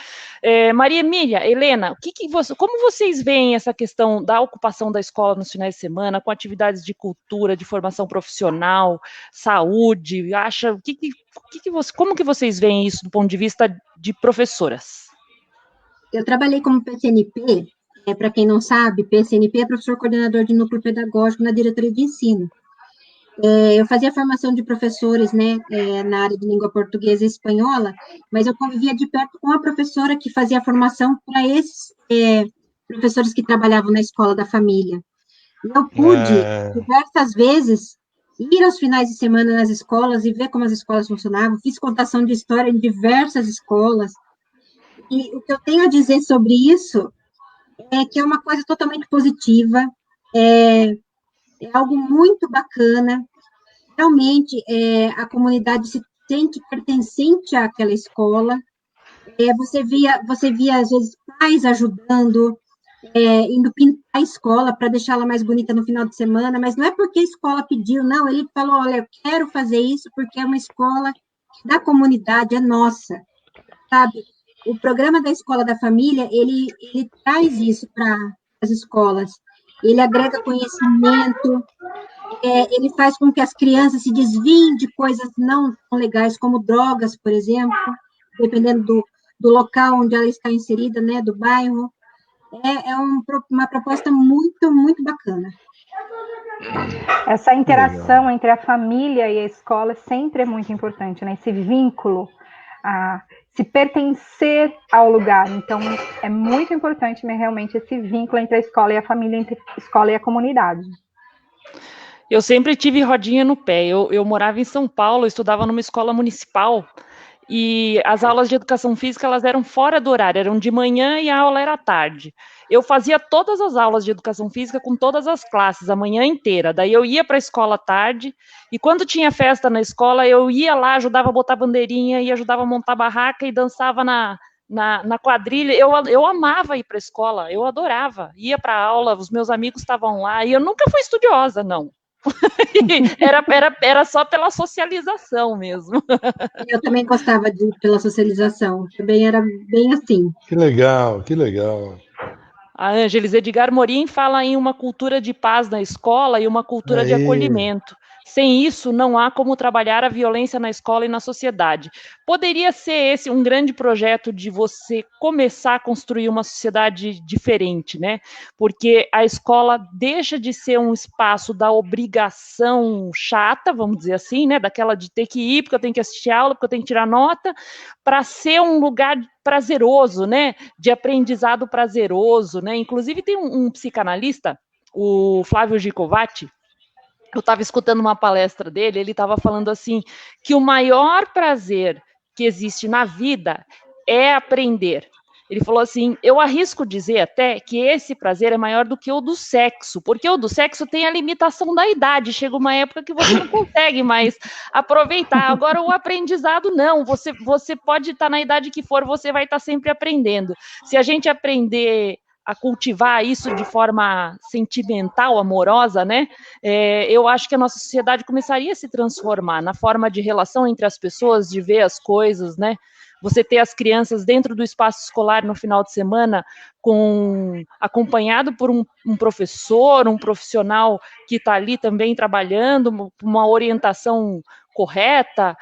Maria Emília, Helena, como vocês veem essa questão da ocupação da escola nos finais de semana, com atividades de cultura, de formação profissional, saúde, como que vocês veem isso do ponto de vista de professoras? Eu trabalhei como PCNP, para quem não sabe, PCNP é professor coordenador de núcleo pedagógico na diretoria de ensino. Eu fazia formação de professores, né, na área de língua portuguesa e espanhola, mas eu convivia de perto com a professora que fazia a formação para esses professores que trabalhavam na escola da família. Eu pude, diversas vezes, ir aos finais de semana nas escolas e ver como as escolas funcionavam, fiz contação de história em diversas escolas, e o que eu tenho a dizer sobre isso é que é uma coisa totalmente positiva, é algo muito bacana, realmente a comunidade se sente pertencente àquela escola, você via, às vezes, pais ajudando, indo pintar a escola para deixá-la mais bonita no final de semana, mas não é porque a escola pediu, não, ele falou, olha, eu quero fazer isso porque é uma escola da comunidade, é nossa, sabe? o programa da Escola da Família, ele traz isso para as escolas. Ele agrega conhecimento, ele faz com que as crianças se desviem de coisas não tão legais, como drogas, por exemplo, dependendo do local onde ela está inserida, né, do bairro. Uma proposta muito, muito bacana. Essa interação entre a família e a escola sempre é muito importante, né? Esse vínculo, se pertencer ao lugar. Então, é muito importante, né, realmente, esse vínculo entre a escola e a família, entre a escola e a comunidade. Eu sempre tive rodinha no pé. Eu morava em São Paulo, eu estudava numa escola municipal, e as aulas de educação física, elas eram fora do horário, eram de manhã e a aula era à tarde. Eu fazia todas as aulas de educação física com todas as classes, a manhã inteira. Daí eu ia para a escola à tarde, e quando tinha festa na escola, eu ia lá, ajudava a botar bandeirinha, e ajudava a montar barraca e dançava na quadrilha. Eu amava ir para a escola, eu adorava. Ia para a aula, os meus amigos estavam lá, e eu nunca fui estudiosa, não. Era só pela socialização mesmo. Eu também gostava de ir pela socialização, também era bem assim. Que legal, que legal. A Ângeles, Edgar Morin fala em uma cultura de paz na escola e uma cultura de acolhimento. Sem isso, não há como trabalhar a violência na escola e na sociedade. Poderia ser esse um grande projeto de você começar a construir uma sociedade diferente, né? Porque a escola deixa de ser um espaço da obrigação chata, vamos dizer assim, né? Daquela de ter que ir, porque eu tenho que assistir aula, porque eu tenho que tirar nota, para ser um lugar prazeroso, né? De aprendizado prazeroso, né? Inclusive tem um psicanalista, o Flávio Gicovati. Eu estava escutando uma palestra dele, ele estava falando assim, que o maior prazer que existe na vida é aprender. Ele falou assim, eu arrisco dizer até que esse prazer é maior do que o do sexo, porque o do sexo tem a limitação da idade, chega uma época que você não consegue mais aproveitar. Agora o aprendizado não, você pode estar na idade que for, você vai estar sempre aprendendo. Se a gente aprender a cultivar isso de forma sentimental, amorosa, né? Eu acho que a nossa sociedade começaria a se transformar na forma de relação entre as pessoas, de ver as coisas, né? Você ter as crianças dentro do espaço escolar no final de semana, acompanhado por um professor, um profissional que está ali também trabalhando, uma orientação correta,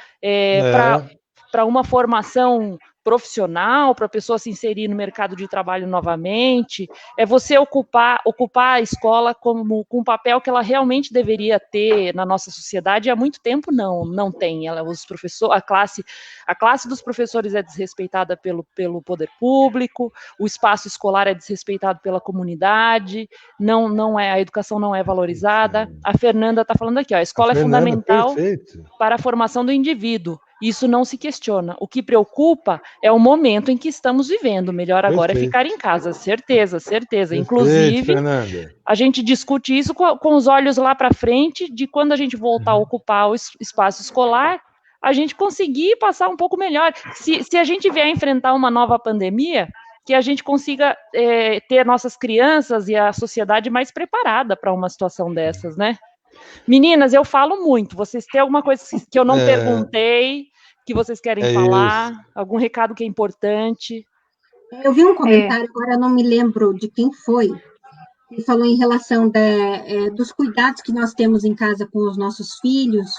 para uma formação profissional, para a pessoa se inserir no mercado de trabalho novamente, é você ocupar a escola com um papel que ela realmente deveria ter na nossa sociedade, e há muito tempo não tem. A classe dos professores é desrespeitada pelo poder público, o espaço escolar é desrespeitado pela comunidade, a educação não é valorizada. A Fernanda está falando aqui, a escola é fundamental para a formação do indivíduo. Isso não se questiona. O que preocupa é o momento em que estamos vivendo. Melhor agora é ficar em casa, certeza. Inclusive, Fernanda, a gente discute isso com os olhos lá para frente, de quando a gente voltar a ocupar o espaço escolar, a gente conseguir passar um pouco melhor. Se a gente vier enfrentar uma nova pandemia, que a gente consiga ter nossas crianças e a sociedade mais preparada para uma situação dessas, né? Meninas, eu falo muito. Vocês têm alguma coisa que eu não perguntei, que vocês querem falar? Isso. Algum recado que é importante? Eu vi um comentário, agora eu não me lembro de quem foi, que falou em relação dos cuidados que nós temos em casa com os nossos filhos,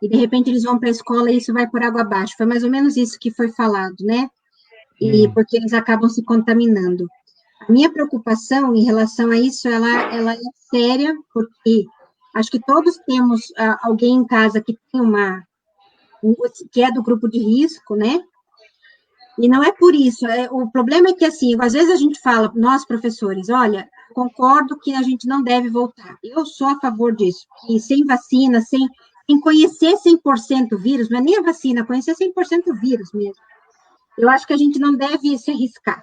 e de repente eles vão para a escola e isso vai por água abaixo. Foi mais ou menos isso que foi falado, né? E porque eles acabam se contaminando. A minha preocupação em relação a isso, ela é séria, porque acho que todos temos alguém em casa que tem que é do grupo de risco, né? E não é por isso. O problema é que, assim, às vezes a gente fala, nós professores, olha, concordo que a gente não deve voltar. Eu sou a favor disso, que sem vacina, sem conhecer 100% o vírus, não é nem a vacina, conhecer 100% o vírus mesmo. Eu acho que a gente não deve se arriscar,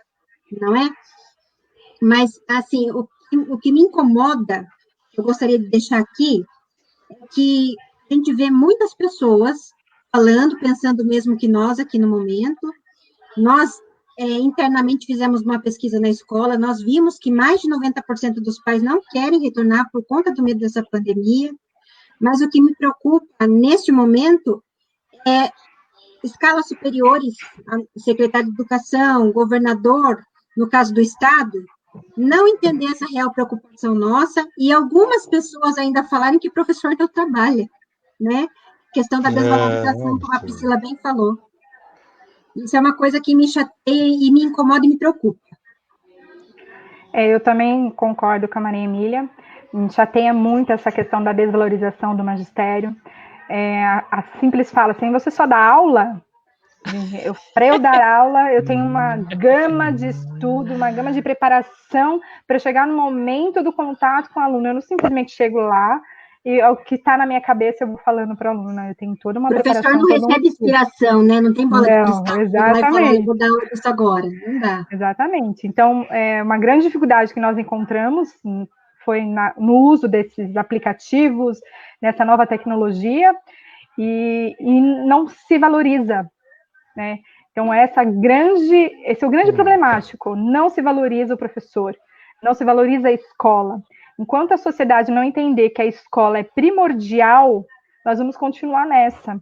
não é? Mas, assim, o que me incomoda, eu gostaria de deixar aqui, é que a gente vê muitas pessoas falando, pensando mesmo que nós aqui no momento. Nós, internamente, fizemos uma pesquisa na escola, nós vimos que mais de 90% dos pais não querem retornar por conta do medo dessa pandemia, mas o que me preocupa, neste momento, é escalas superiores, secretário de Educação, governador, no caso do Estado, não entender essa real preocupação nossa, e algumas pessoas ainda falarem que professor não trabalha, né? Questão da desvalorização, como a Priscila bem falou. Isso é uma coisa que me chateia e me incomoda e me preocupa. Eu também concordo com a Maria Emília. Me chateia muito essa questão da desvalorização do magistério. A simples fala assim, você só dá aula? Para eu dar aula, eu tenho uma gama de estudo, uma gama de preparação para chegar no momento do contato com o aluno. Eu não simplesmente chego lá e o que está na minha cabeça eu vou falando para o aluno. Eu tenho toda uma preparação. O professor não recebe inspiração, né? Não tem bola de cristal. Exatamente. Não vai falar, eu vou dar aula disso agora. Não dá. Exatamente. Então, uma grande dificuldade que nós encontramos foi no uso desses aplicativos, nessa nova tecnologia, e não se valoriza, né? Então, esse é o grande problemático, não se valoriza o professor, não se valoriza a escola. Enquanto a sociedade não entender que a escola é primordial, nós vamos continuar nessa,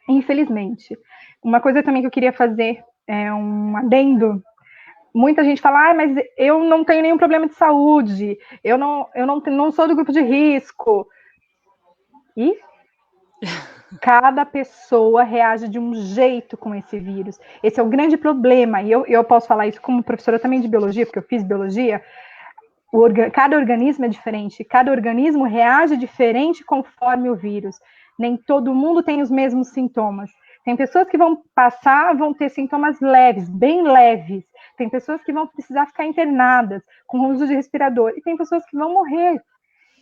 infelizmente. Uma coisa também que eu queria fazer é um adendo. Muita gente fala, mas eu não tenho nenhum problema de saúde, eu não sou do grupo de risco. E cada pessoa reage de um jeito com esse vírus. Esse é o grande problema, e eu posso falar isso como professora também de biologia, porque eu fiz biologia. Cada organismo é diferente, cada organismo reage diferente conforme o vírus. Nem todo mundo tem os mesmos sintomas. Tem pessoas que vão ter sintomas leves, bem leves. Tem pessoas que vão precisar ficar internadas com o uso de respirador. E tem pessoas que vão morrer.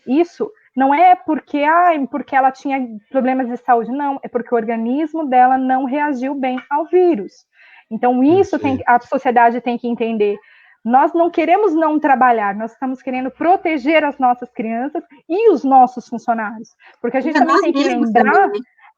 Isso não é porque ela tinha problemas de saúde, não. É porque o organismo dela não reagiu bem ao vírus. Então, isso a sociedade tem que entender. Nós não queremos não trabalhar, nós estamos querendo proteger as nossas crianças e os nossos funcionários. Porque a gente também tem que lembrar...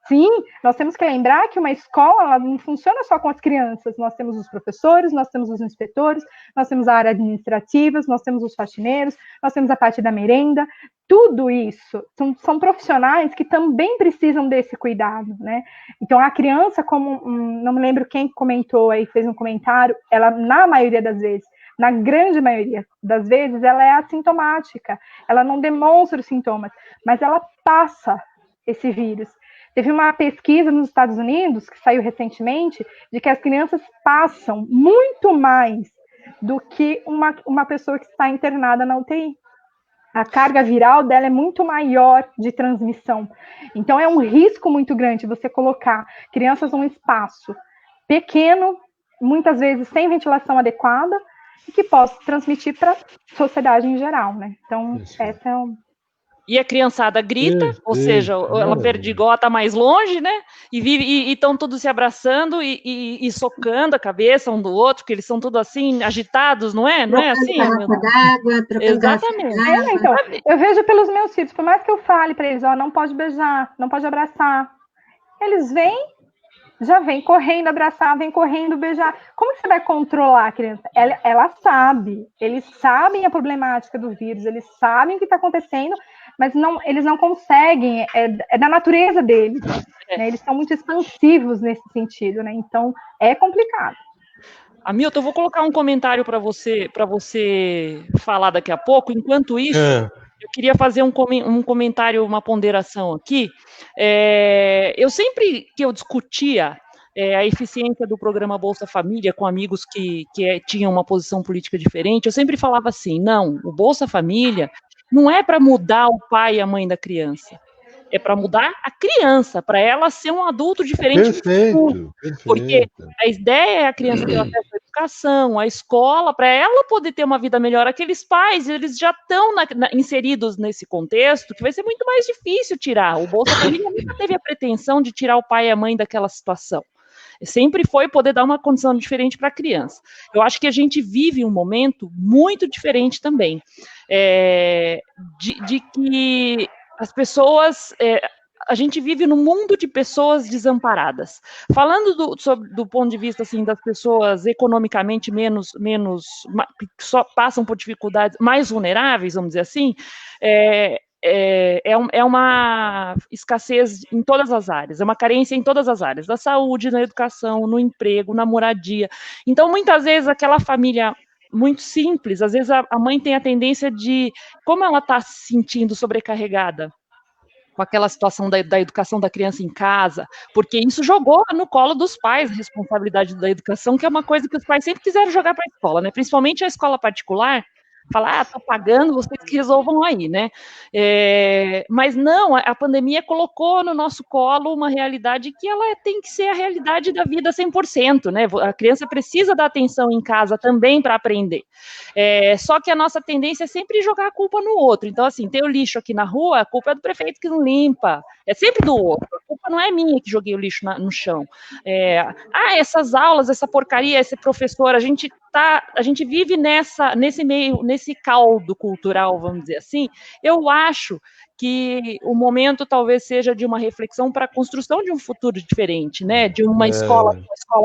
Sim, nós temos que lembrar que uma escola ela não funciona só com as crianças. Nós temos os professores, nós temos os inspetores, nós temos a área administrativa, nós temos os faxineiros, nós temos a parte da merenda. Tudo isso são profissionais que também precisam desse cuidado, né? Então, a criança, não me lembro quem comentou aí, fez um comentário, ela, na maioria das vezes, na grande maioria das vezes, ela é assintomática, ela não demonstra os sintomas, mas ela passa esse vírus. Teve uma pesquisa nos Estados Unidos, que saiu recentemente, de que as crianças passam muito mais do que uma pessoa que está internada na UTI. A carga viral dela é muito maior de transmissão. Então, é um risco muito grande você colocar crianças num espaço pequeno, muitas vezes sem ventilação adequada, e que possa transmitir para a sociedade em geral, né? Então, essa é um... E a criançada grita, ou seja, ela perdigota mais longe, né? E estão todos se abraçando e socando a cabeça um do outro, porque eles são todos assim, agitados, não é? Não é assim? Exatamente. Então, eu vejo pelos meus filhos, por mais que eu fale para eles, não pode beijar, não pode abraçar, eles já vem correndo abraçar, vem correndo beijar. Como que você vai controlar a criança? Ela sabe, eles sabem a problemática do vírus, eles sabem o que está acontecendo, mas eles não conseguem, é da natureza deles, né? Eles são muito expansivos nesse sentido, né? Então, é complicado. Hamilton, eu vou colocar um comentário para você falar daqui a pouco. Enquanto isso, eu queria fazer um comentário, uma ponderação aqui. Eu sempre que eu discutia a eficiência do programa Bolsa Família com amigos que tinham uma posição política diferente, eu sempre falava assim, não, o Bolsa Família não é para mudar o pai e a mãe da criança, é para mudar a criança, para ela ser um adulto diferente. Perfeito. Porque a ideia é a criança ter acesso à educação, à escola, para ela poder ter uma vida melhor. Aqueles pais, eles já estão inseridos nesse contexto, que vai ser muito mais difícil tirar. O Bolsa Família nunca teve a pretensão de tirar o pai e a mãe daquela situação. Sempre foi poder dar uma condição diferente para a criança. Eu acho que a gente vive um momento muito diferente também, de que as pessoas... a gente vive num mundo de pessoas desamparadas. Falando do ponto de vista assim, das pessoas economicamente que só passam por dificuldades mais vulneráveis, vamos dizer assim, é uma escassez em todas as áreas, é uma carência em todas as áreas, da saúde, na educação, no emprego, na moradia. Então, muitas vezes, aquela família muito simples, às vezes a mãe tem a tendência de, como ela está se sentindo sobrecarregada com aquela situação da educação da criança em casa, porque isso jogou no colo dos pais a responsabilidade da educação, que é uma coisa que os pais sempre quiseram jogar para a escola, né? Principalmente a escola particular, falar, tô pagando, vocês que resolvam aí, né? Mas não, a pandemia colocou no nosso colo uma realidade que ela tem que ser a realidade da vida 100%, né? A criança precisa da atenção em casa também para aprender. Só que a nossa tendência é sempre jogar a culpa no outro. Então, assim, tem o lixo aqui na rua, a culpa é do prefeito que não limpa, é sempre do outro. A culpa não é minha que joguei o lixo no chão. Essas aulas, essa porcaria, esse professor, a gente vive nesse meio, nesse caldo cultural, vamos dizer assim. Eu acho que o momento talvez seja de uma reflexão para a construção de um futuro diferente, né? De uma escola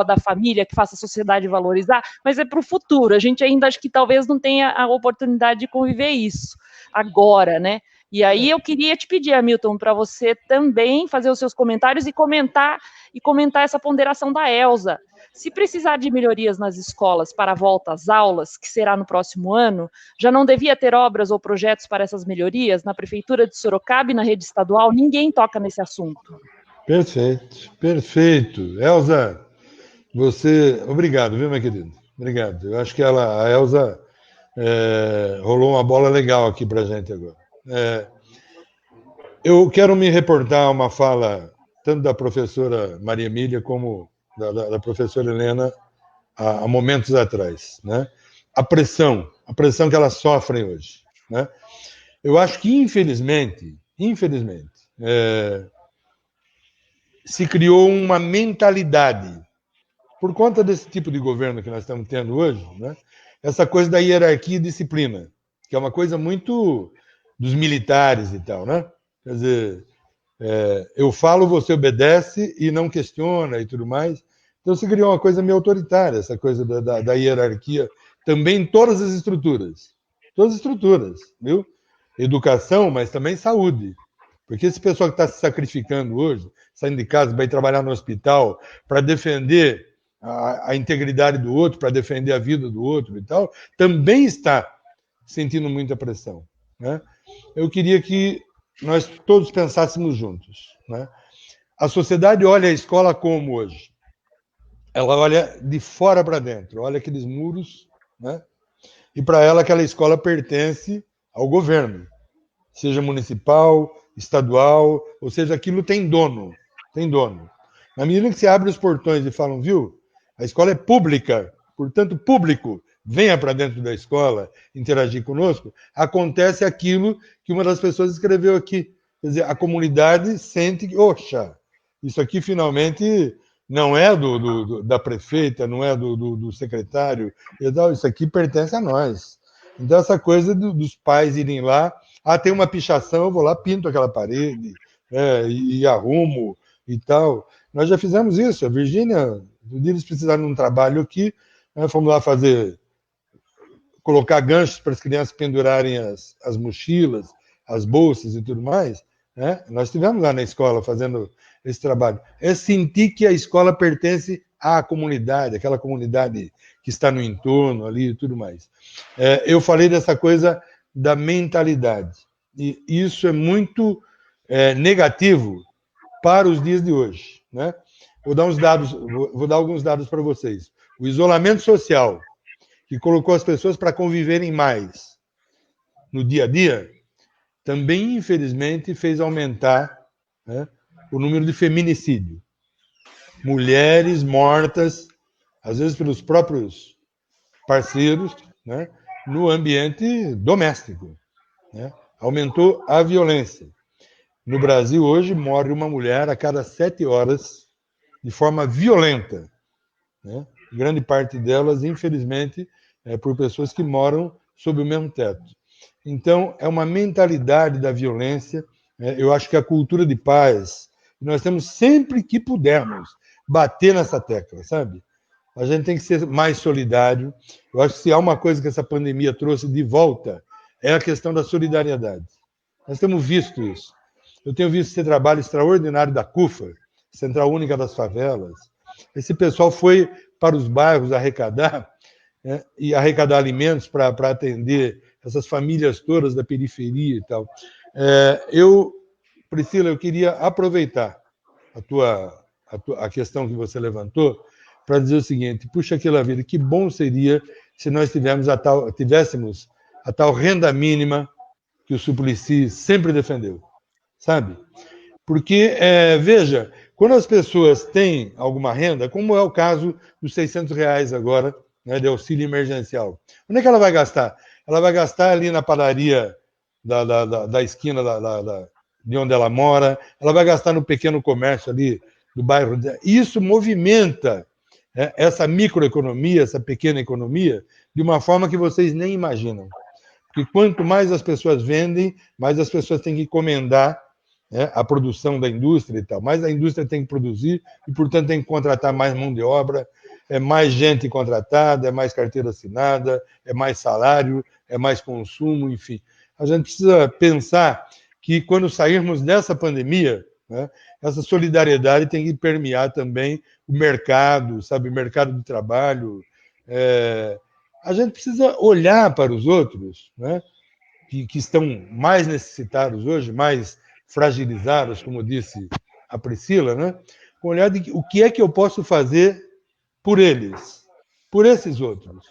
da família que faça a sociedade valorizar, mas é para o futuro. A gente ainda acho que talvez não tenha a oportunidade de conviver isso agora, né? E aí eu queria te pedir, Hamilton, para você também fazer os seus comentários e comentar essa ponderação da Elza. Se precisar de melhorias nas escolas para a volta às aulas, que será no próximo ano, já não devia ter obras ou projetos para essas melhorias? Na Prefeitura de Sorocaba e na rede estadual, ninguém toca nesse assunto. Perfeito, perfeito. Elza, você... Obrigado, viu, minha querida? Obrigado. Eu acho que a Elza rolou uma bola legal aqui para a gente agora. Eu quero me reportar a uma fala tanto da professora Maria Emília como da professora Helena há momentos atrás, né? A pressão que elas sofrem hoje, né? Eu acho que, infelizmente, se criou uma mentalidade, por conta desse tipo de governo que nós estamos tendo hoje, né? Essa coisa da hierarquia e disciplina, que é uma coisa muito dos militares e tal, né? Quer dizer, eu falo, você obedece e não questiona e tudo mais. Então se criou uma coisa meio autoritária, essa coisa da hierarquia, também em todas as estruturas, viu? Educação, mas também saúde. Porque esse pessoal que está se sacrificando hoje, saindo de casa para ir trabalhar no hospital, para defender a integridade do outro, para defender a vida do outro e tal, também está sentindo muita pressão, né? Eu queria que nós todos pensássemos juntos, né? A sociedade olha a escola como hoje? Ela olha de fora para dentro, olha aqueles muros, né? E para ela aquela escola pertence ao governo, seja municipal, estadual, ou seja, aquilo tem dono. Na medida que você abre os portões e falam, viu, a escola é pública, portanto, público, venha para dentro da escola interagir conosco, acontece aquilo que uma das pessoas escreveu aqui. Quer dizer, a comunidade sente que, oxa, isso aqui finalmente não é da prefeita, não é do secretário, isso aqui pertence a nós. Então, essa coisa dos pais irem lá, tem uma pichação, eu vou lá, pinto aquela parede, e arrumo e tal. Nós já fizemos isso, a Virgínia, eles precisaram de um trabalho aqui, fomos lá colocar ganchos para as crianças pendurarem as mochilas, as bolsas e tudo mais, né? Nós estivemos lá na escola fazendo esse trabalho. É sentir que a escola pertence à comunidade, aquela comunidade que está no entorno ali e tudo mais. Eu falei dessa coisa da mentalidade, e isso é muito negativo para os dias de hoje, né? Vou dar alguns dados para vocês. O isolamento social, que colocou as pessoas para conviverem mais no dia a dia, também, infelizmente, fez aumentar, né, o número de feminicídio. Mulheres mortas, às vezes pelos próprios parceiros, né, no ambiente doméstico, né? Aumentou a violência. No Brasil, hoje, morre uma mulher a cada 7 horas de forma violenta, né? Grande parte delas, infelizmente, por pessoas que moram sob o mesmo teto. Então, é uma mentalidade da violência. Eu acho que a cultura de paz, nós temos sempre que pudermos bater nessa tecla, sabe? A gente tem que ser mais solidário. Eu acho que se há uma coisa que essa pandemia trouxe de volta, é a questão da solidariedade. Nós temos visto isso. Eu tenho visto esse trabalho extraordinário da CUFA, Central Única das Favelas. Esse pessoal foi para os bairros arrecadar, né, e arrecadar alimentos para atender essas famílias todas da periferia e tal. Priscila, eu queria aproveitar a questão que você levantou para dizer o seguinte: puxa aquela vida, que bom seria se nós tivéssemos a tal renda mínima que o Suplicy sempre defendeu, sabe? Porque, veja, quando as pessoas têm alguma renda, como é o caso dos R$600 agora, né, de auxílio emergencial, onde é que ela vai gastar? Ela vai gastar ali na padaria da esquina de onde ela mora, ela vai gastar no pequeno comércio ali do bairro. Isso movimenta essa microeconomia, essa pequena economia, de uma forma que vocês nem imaginam. Porque quanto mais as pessoas vendem, mais as pessoas têm que encomendar a produção da indústria e tal. Mais a indústria tem que produzir e, portanto, tem que contratar mais mão de obra, é mais gente contratada, é mais carteira assinada, é mais salário, é mais consumo, enfim. A gente precisa pensar que, quando sairmos dessa pandemia, né, essa solidariedade tem que permear também o mercado, sabe, o mercado de trabalho. A gente precisa olhar para os outros, né, que estão mais necessitados hoje, mais fragilizados, como disse a Priscila, né, com o olhar de o que é que eu posso fazer por eles, por esses outros.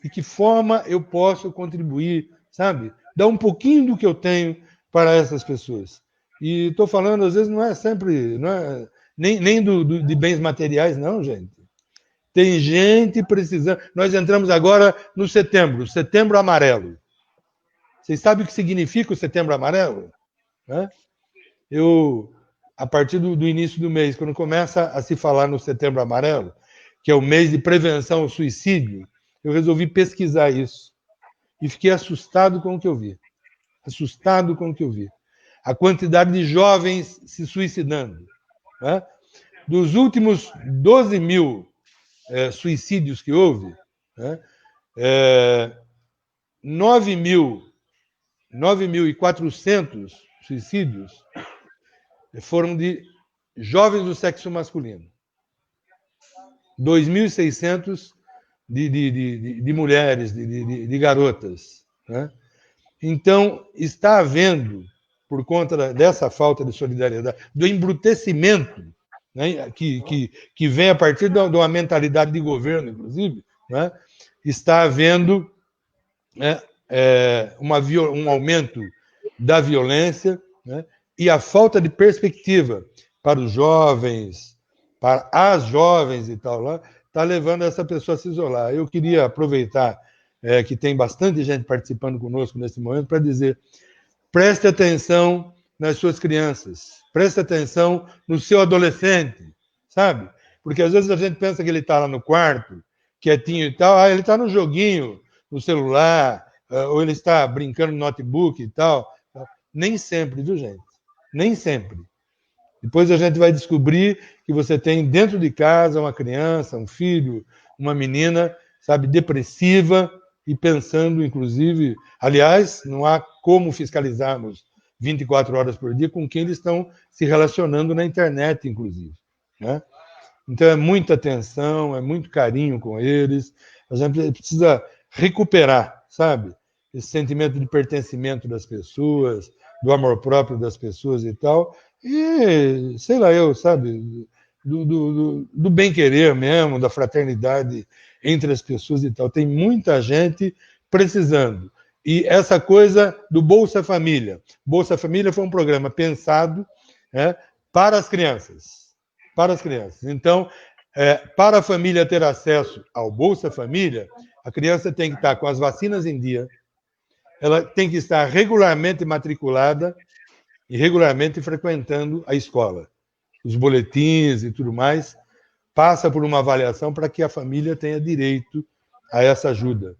De que forma eu posso contribuir, sabe? Dar um pouquinho do que eu tenho para essas pessoas. E estou falando, às vezes, não é sempre, nem de bens materiais, não, gente. Tem gente precisando. Nós entramos agora no Setembro Amarelo. Vocês sabem o que significa o Setembro Amarelo? Né? A partir do início do mês, quando começa a se falar no Setembro Amarelo, que é o mês de prevenção ao suicídio, eu resolvi pesquisar isso. E fiquei assustado com o que eu vi. Assustado com o que eu vi. A quantidade de jovens se suicidando. Né? Dos últimos 12 mil suicídios que houve, né? 9.400 suicídios foram de jovens do sexo masculino. 2.600 de mulheres, de garotas. Né? Então, está havendo, por conta dessa falta de solidariedade, do embrutecimento, né, que vem a partir de uma mentalidade de governo, inclusive, né, está havendo um aumento da violência, né, e a falta de perspectiva para os jovens, para as jovens e tal, lá, está levando essa pessoa a se isolar. Eu queria aproveitar que tem bastante gente participando conosco nesse momento para dizer: preste atenção nas suas crianças, preste atenção no seu adolescente, sabe? Porque às vezes a gente pensa que ele está lá no quarto, quietinho e tal, ele está no joguinho, no celular, ou ele está brincando no notebook e tal. Nem sempre, viu, gente? Nem sempre. Depois a gente vai descobrir que você tem dentro de casa uma criança, um filho, uma menina, sabe, depressiva e pensando, inclusive... Aliás, não há como fiscalizarmos 24 horas por dia com quem eles estão se relacionando na internet, inclusive. Né? Então, é muita atenção, é muito carinho com eles. A gente precisa recuperar, sabe, esse sentimento de pertencimento das pessoas, do amor próprio das pessoas e tal, e, sei lá, sabe, do bem-querer mesmo, da fraternidade entre as pessoas e tal. Tem muita gente precisando. E essa coisa do Bolsa Família. Bolsa Família foi um programa pensado, para as crianças. Para as crianças. Então, para a família ter acesso ao Bolsa Família, a criança tem que estar com as vacinas em dia, ela tem que estar regularmente matriculada e regularmente frequentando a escola. Os boletins e tudo mais, passa por uma avaliação para que a família tenha direito a essa ajuda.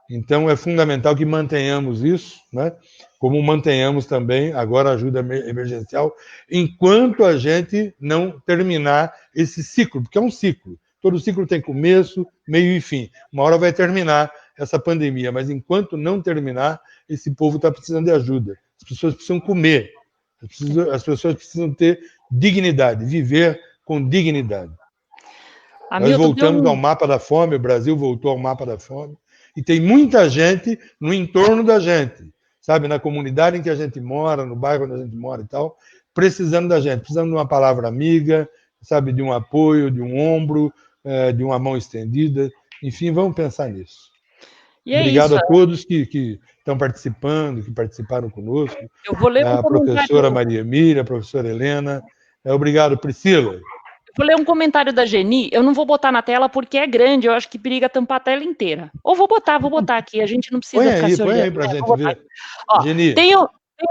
Então, é fundamental que mantenhamos isso, né? Como mantenhamos também agora a ajuda emergencial, enquanto a gente não terminar esse ciclo, porque é um ciclo. Todo ciclo tem começo, meio e fim. Uma hora vai terminar essa pandemia, mas enquanto não terminar, esse povo está precisando de ajuda. As pessoas precisam comer, as pessoas precisam ter dignidade, viver com dignidade. Nós voltamos ao mapa da fome, o Brasil voltou ao mapa da fome, e tem muita gente no entorno da gente, sabe, na comunidade em que a gente mora, no bairro onde a gente mora e tal, precisando da gente, precisando de uma palavra amiga, sabe, de um apoio, de um ombro, de uma mão estendida. Enfim, vamos pensar nisso. Obrigado a todos que estão participando, que participaram conosco. Eu vou ler a professora Maria Emília, a professora Helena. Obrigado, Priscila. Vou ler um comentário da Geni, eu não vou botar na tela porque é grande, eu acho que periga tampar a tela inteira. Ou vou botar aqui, a gente não precisa ficar se olhando. Põe aí pra gente ver. Ó, Geni. Tenho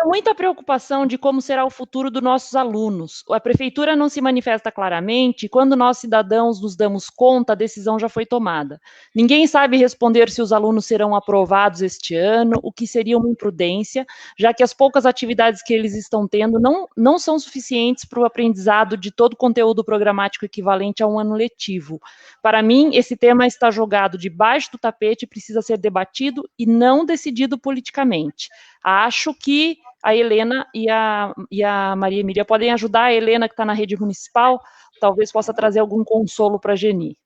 muita preocupação de como será o futuro dos nossos alunos. A prefeitura não se manifesta claramente, quando nós cidadãos nos damos conta, a decisão já foi tomada. Ninguém sabe responder se os alunos serão aprovados este ano, o que seria uma imprudência, já que as poucas atividades que eles estão tendo não são suficientes para o aprendizado de todo o conteúdo programático equivalente a um ano letivo. Para mim, esse tema está jogado debaixo do tapete e precisa ser debatido e não decidido politicamente. Acho que a Helena e a Maria Emília podem ajudar. A Helena, que está na rede municipal, talvez possa trazer algum consolo para a Geni.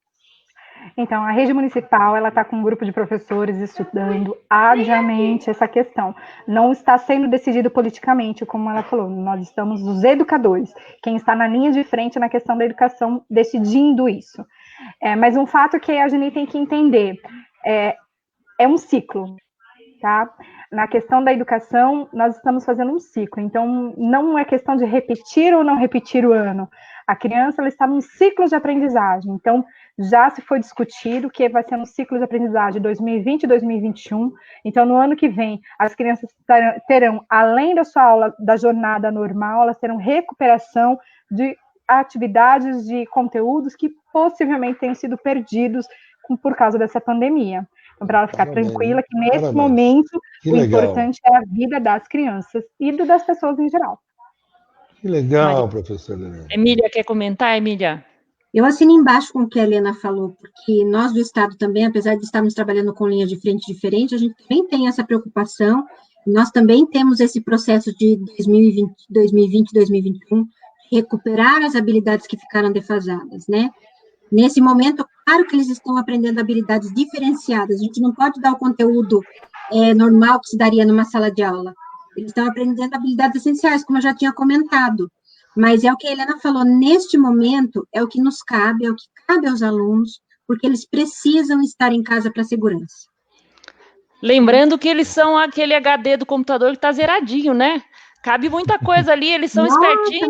Então, a rede municipal, ela está com um grupo de professores estudando arduamente essa questão. Não está sendo decidido politicamente, como ela falou, nós estamos os educadores, quem está na linha de frente na questão da educação, decidindo isso. Mas um fato que a Geni tem que entender, é um ciclo, tá? Na questão da educação, nós estamos fazendo um ciclo, então não é questão de repetir ou não repetir o ano. A criança, ela está num ciclo de aprendizagem, então já se foi discutido que vai ser um ciclo de aprendizagem 2020 e 2021, então no ano que vem as crianças terão, além da sua aula da jornada normal, elas terão recuperação de atividades, de conteúdos que possivelmente tenham sido perdidos por causa dessa pandemia. Então, para ela ficar tranquila que nesse momento o importante é a vida das crianças e das pessoas em geral. Que legal, professora. Emília, quer comentar, Emília? Eu assino embaixo com o que a Helena falou, porque nós do Estado também, apesar de estarmos trabalhando com linhas de frente diferentes, a gente também tem essa preocupação, nós também temos esse processo de 2020, 2021, recuperar as habilidades que ficaram defasadas, né? Nesse momento, claro que eles estão aprendendo habilidades diferenciadas, a gente não pode dar o conteúdo normal que se daria numa sala de aula. Eles estão aprendendo habilidades essenciais, como eu já tinha comentado. Mas é o que a Helena falou, neste momento, é o que nos cabe, é o que cabe aos alunos, porque eles precisam estar em casa para segurança. Lembrando que eles são aquele HD do computador que está zeradinho, né? Cabe muita coisa ali, eles são espertinhos.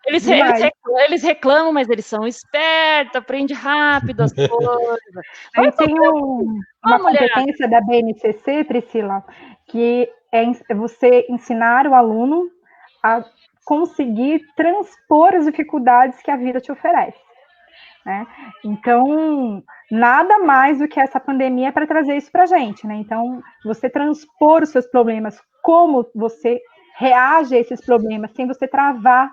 Eles reclamam, mas eles são espertos, aprendem rápido as coisas. Aí tem uma competência da BNCC, Priscila, que é você ensinar o aluno a conseguir transpor as dificuldades que a vida te oferece, né? Então, nada mais do que essa pandemia para trazer isso para a gente, né? Então, você transpor os seus problemas, como você reage a esses problemas sem você travar,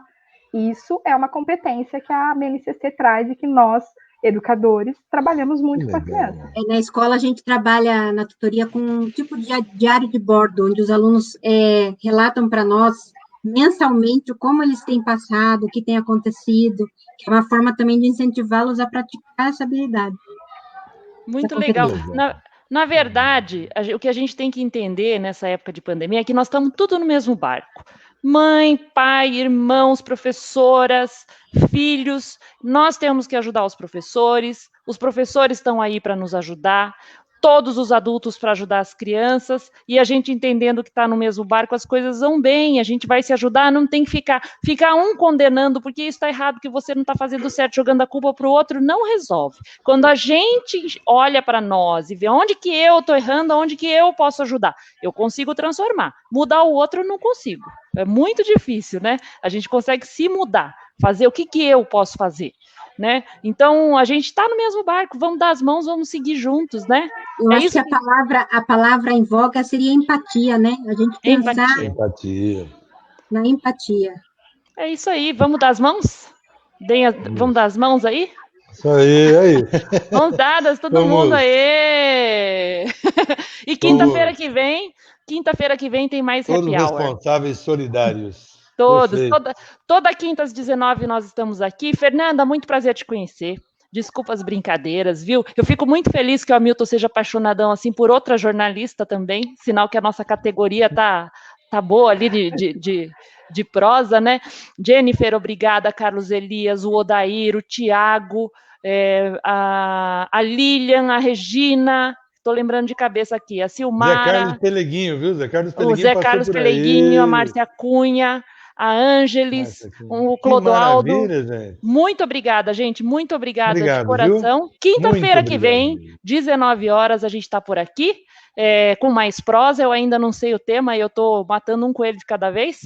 isso é uma competência que a BNCC traz e que nós, educadores, trabalhamos muito com a criança. Na escola a gente trabalha na tutoria com um tipo de diário de bordo, onde os alunos relatam para nós mensalmente como eles têm passado, o que tem acontecido, que é uma forma também de incentivá-los a praticar essa habilidade. Muito legal. Na verdade, o que a gente tem que entender nessa época de pandemia é que nós estamos tudo no mesmo barco. Mãe, pai, irmãos, professoras, filhos, nós temos que ajudar os professores estão aí para nos ajudar, todos os adultos para ajudar as crianças, e a gente entendendo que está no mesmo barco, as coisas vão bem, a gente vai se ajudar, não tem que ficar um condenando, porque isso está errado, que você não está fazendo certo, jogando a culpa para o outro, não resolve. Quando a gente olha para nós e vê onde que eu estou errando, onde que eu posso ajudar, eu consigo transformar. Mudar o outro eu não consigo. É muito difícil, né? A gente consegue se mudar, fazer o que eu posso fazer, né? Então, a gente está no mesmo barco, vamos dar as mãos, vamos seguir juntos, né? Eu acho que a palavra em voga seria empatia, né? A gente pensar na empatia. É isso aí, vamos dar as mãos? Vamos dar as mãos aí? Isso aí. Mãos dadas, todo mundo aí! E quinta-feira que vem, Quinta-feira que vem tem mais Todos happy hour. responsáveis solidários. Todos. Perfeito. Toda quinta às 19 nós estamos aqui. Fernanda, muito prazer te conhecer. Desculpa as brincadeiras, viu? Eu fico muito feliz que o Hamilton seja apaixonadão assim por outra jornalista também, sinal que a nossa categoria tá boa ali de prosa, né? Jennifer, obrigada, Carlos Elias, o Odair, o Tiago, a Lilian, a Regina, estou lembrando de cabeça aqui, a Silmara. Zé Carlos Peleguinho, viu? Zé Carlos Peleguinho o Zé Carlos Peleguinho, a Márcia Cunha, a Ângeles, o Clodoaldo. Gente. Muito obrigada, gente. Muito obrigada de coração. Viu? Quinta-feira que vem, 19 horas, a gente está por aqui. Com mais prosa, eu ainda não sei o tema e eu estou matando um coelho de cada vez.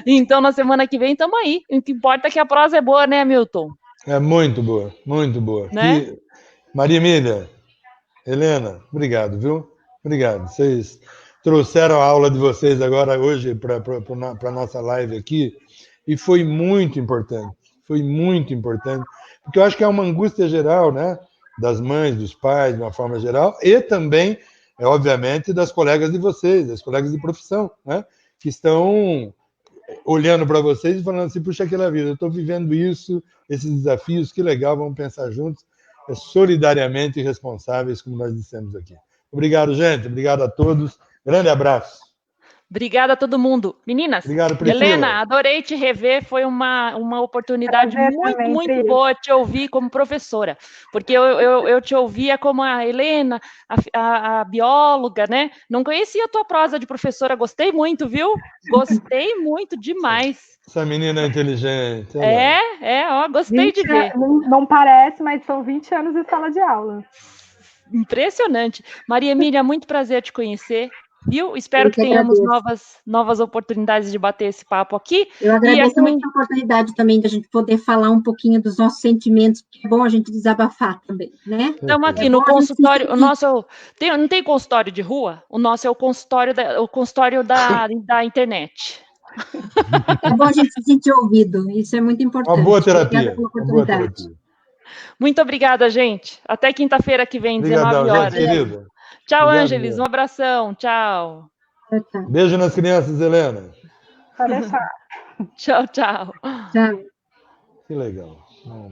Então, na semana que vem, estamos aí. O que importa é que a prosa é boa, né, Milton? É muito boa, muito boa. Né? Maria Emília, Helena, obrigado, viu? Obrigado. Vocês trouxeram a aula de vocês agora hoje para a nossa live aqui e foi muito importante. Foi muito importante, porque eu acho que é uma angústia geral, né? Das mães, dos pais, de uma forma geral, e também, obviamente, das colegas de vocês, das colegas de profissão, né? Que estão olhando para vocês e falando assim, puxa, aquela vida, eu estou vivendo isso, esses desafios, que legal, vamos pensar juntos, solidariamente responsáveis, como nós dissemos aqui. Obrigado, gente, obrigado a todos, grande abraço. Obrigada a todo mundo. Meninas, obrigado, Helena, adorei te rever, foi uma oportunidade muito boa te ouvir como professora, porque eu te ouvia como a Helena, a bióloga, né? Não conhecia a tua prosa de professora, gostei muito, viu? Gostei muito, demais. Essa menina é inteligente. Gostei de ver. Não parece, mas são 20 anos de sala de aula. Impressionante. Maria Emília, muito prazer te conhecer. Viu? Espero que tenhamos novas oportunidades de bater esse papo aqui. Eu agradeço muito a oportunidade também de a gente poder falar um pouquinho dos nossos sentimentos, porque é bom a gente desabafar também, né? Estamos aqui no consultório, o nosso não tem consultório de rua? O nosso é o consultório da internet. É bom a gente se sentir ouvido, isso é muito importante. Uma boa terapia. Muito obrigada, gente. Até quinta-feira que vem, 19 horas. Gente, querida. Tchau, Ângeles. Um abração. Tchau. Beijo nas crianças, Helena. Pode deixar. Tchau, tchau. Tchau. Que legal. Bom.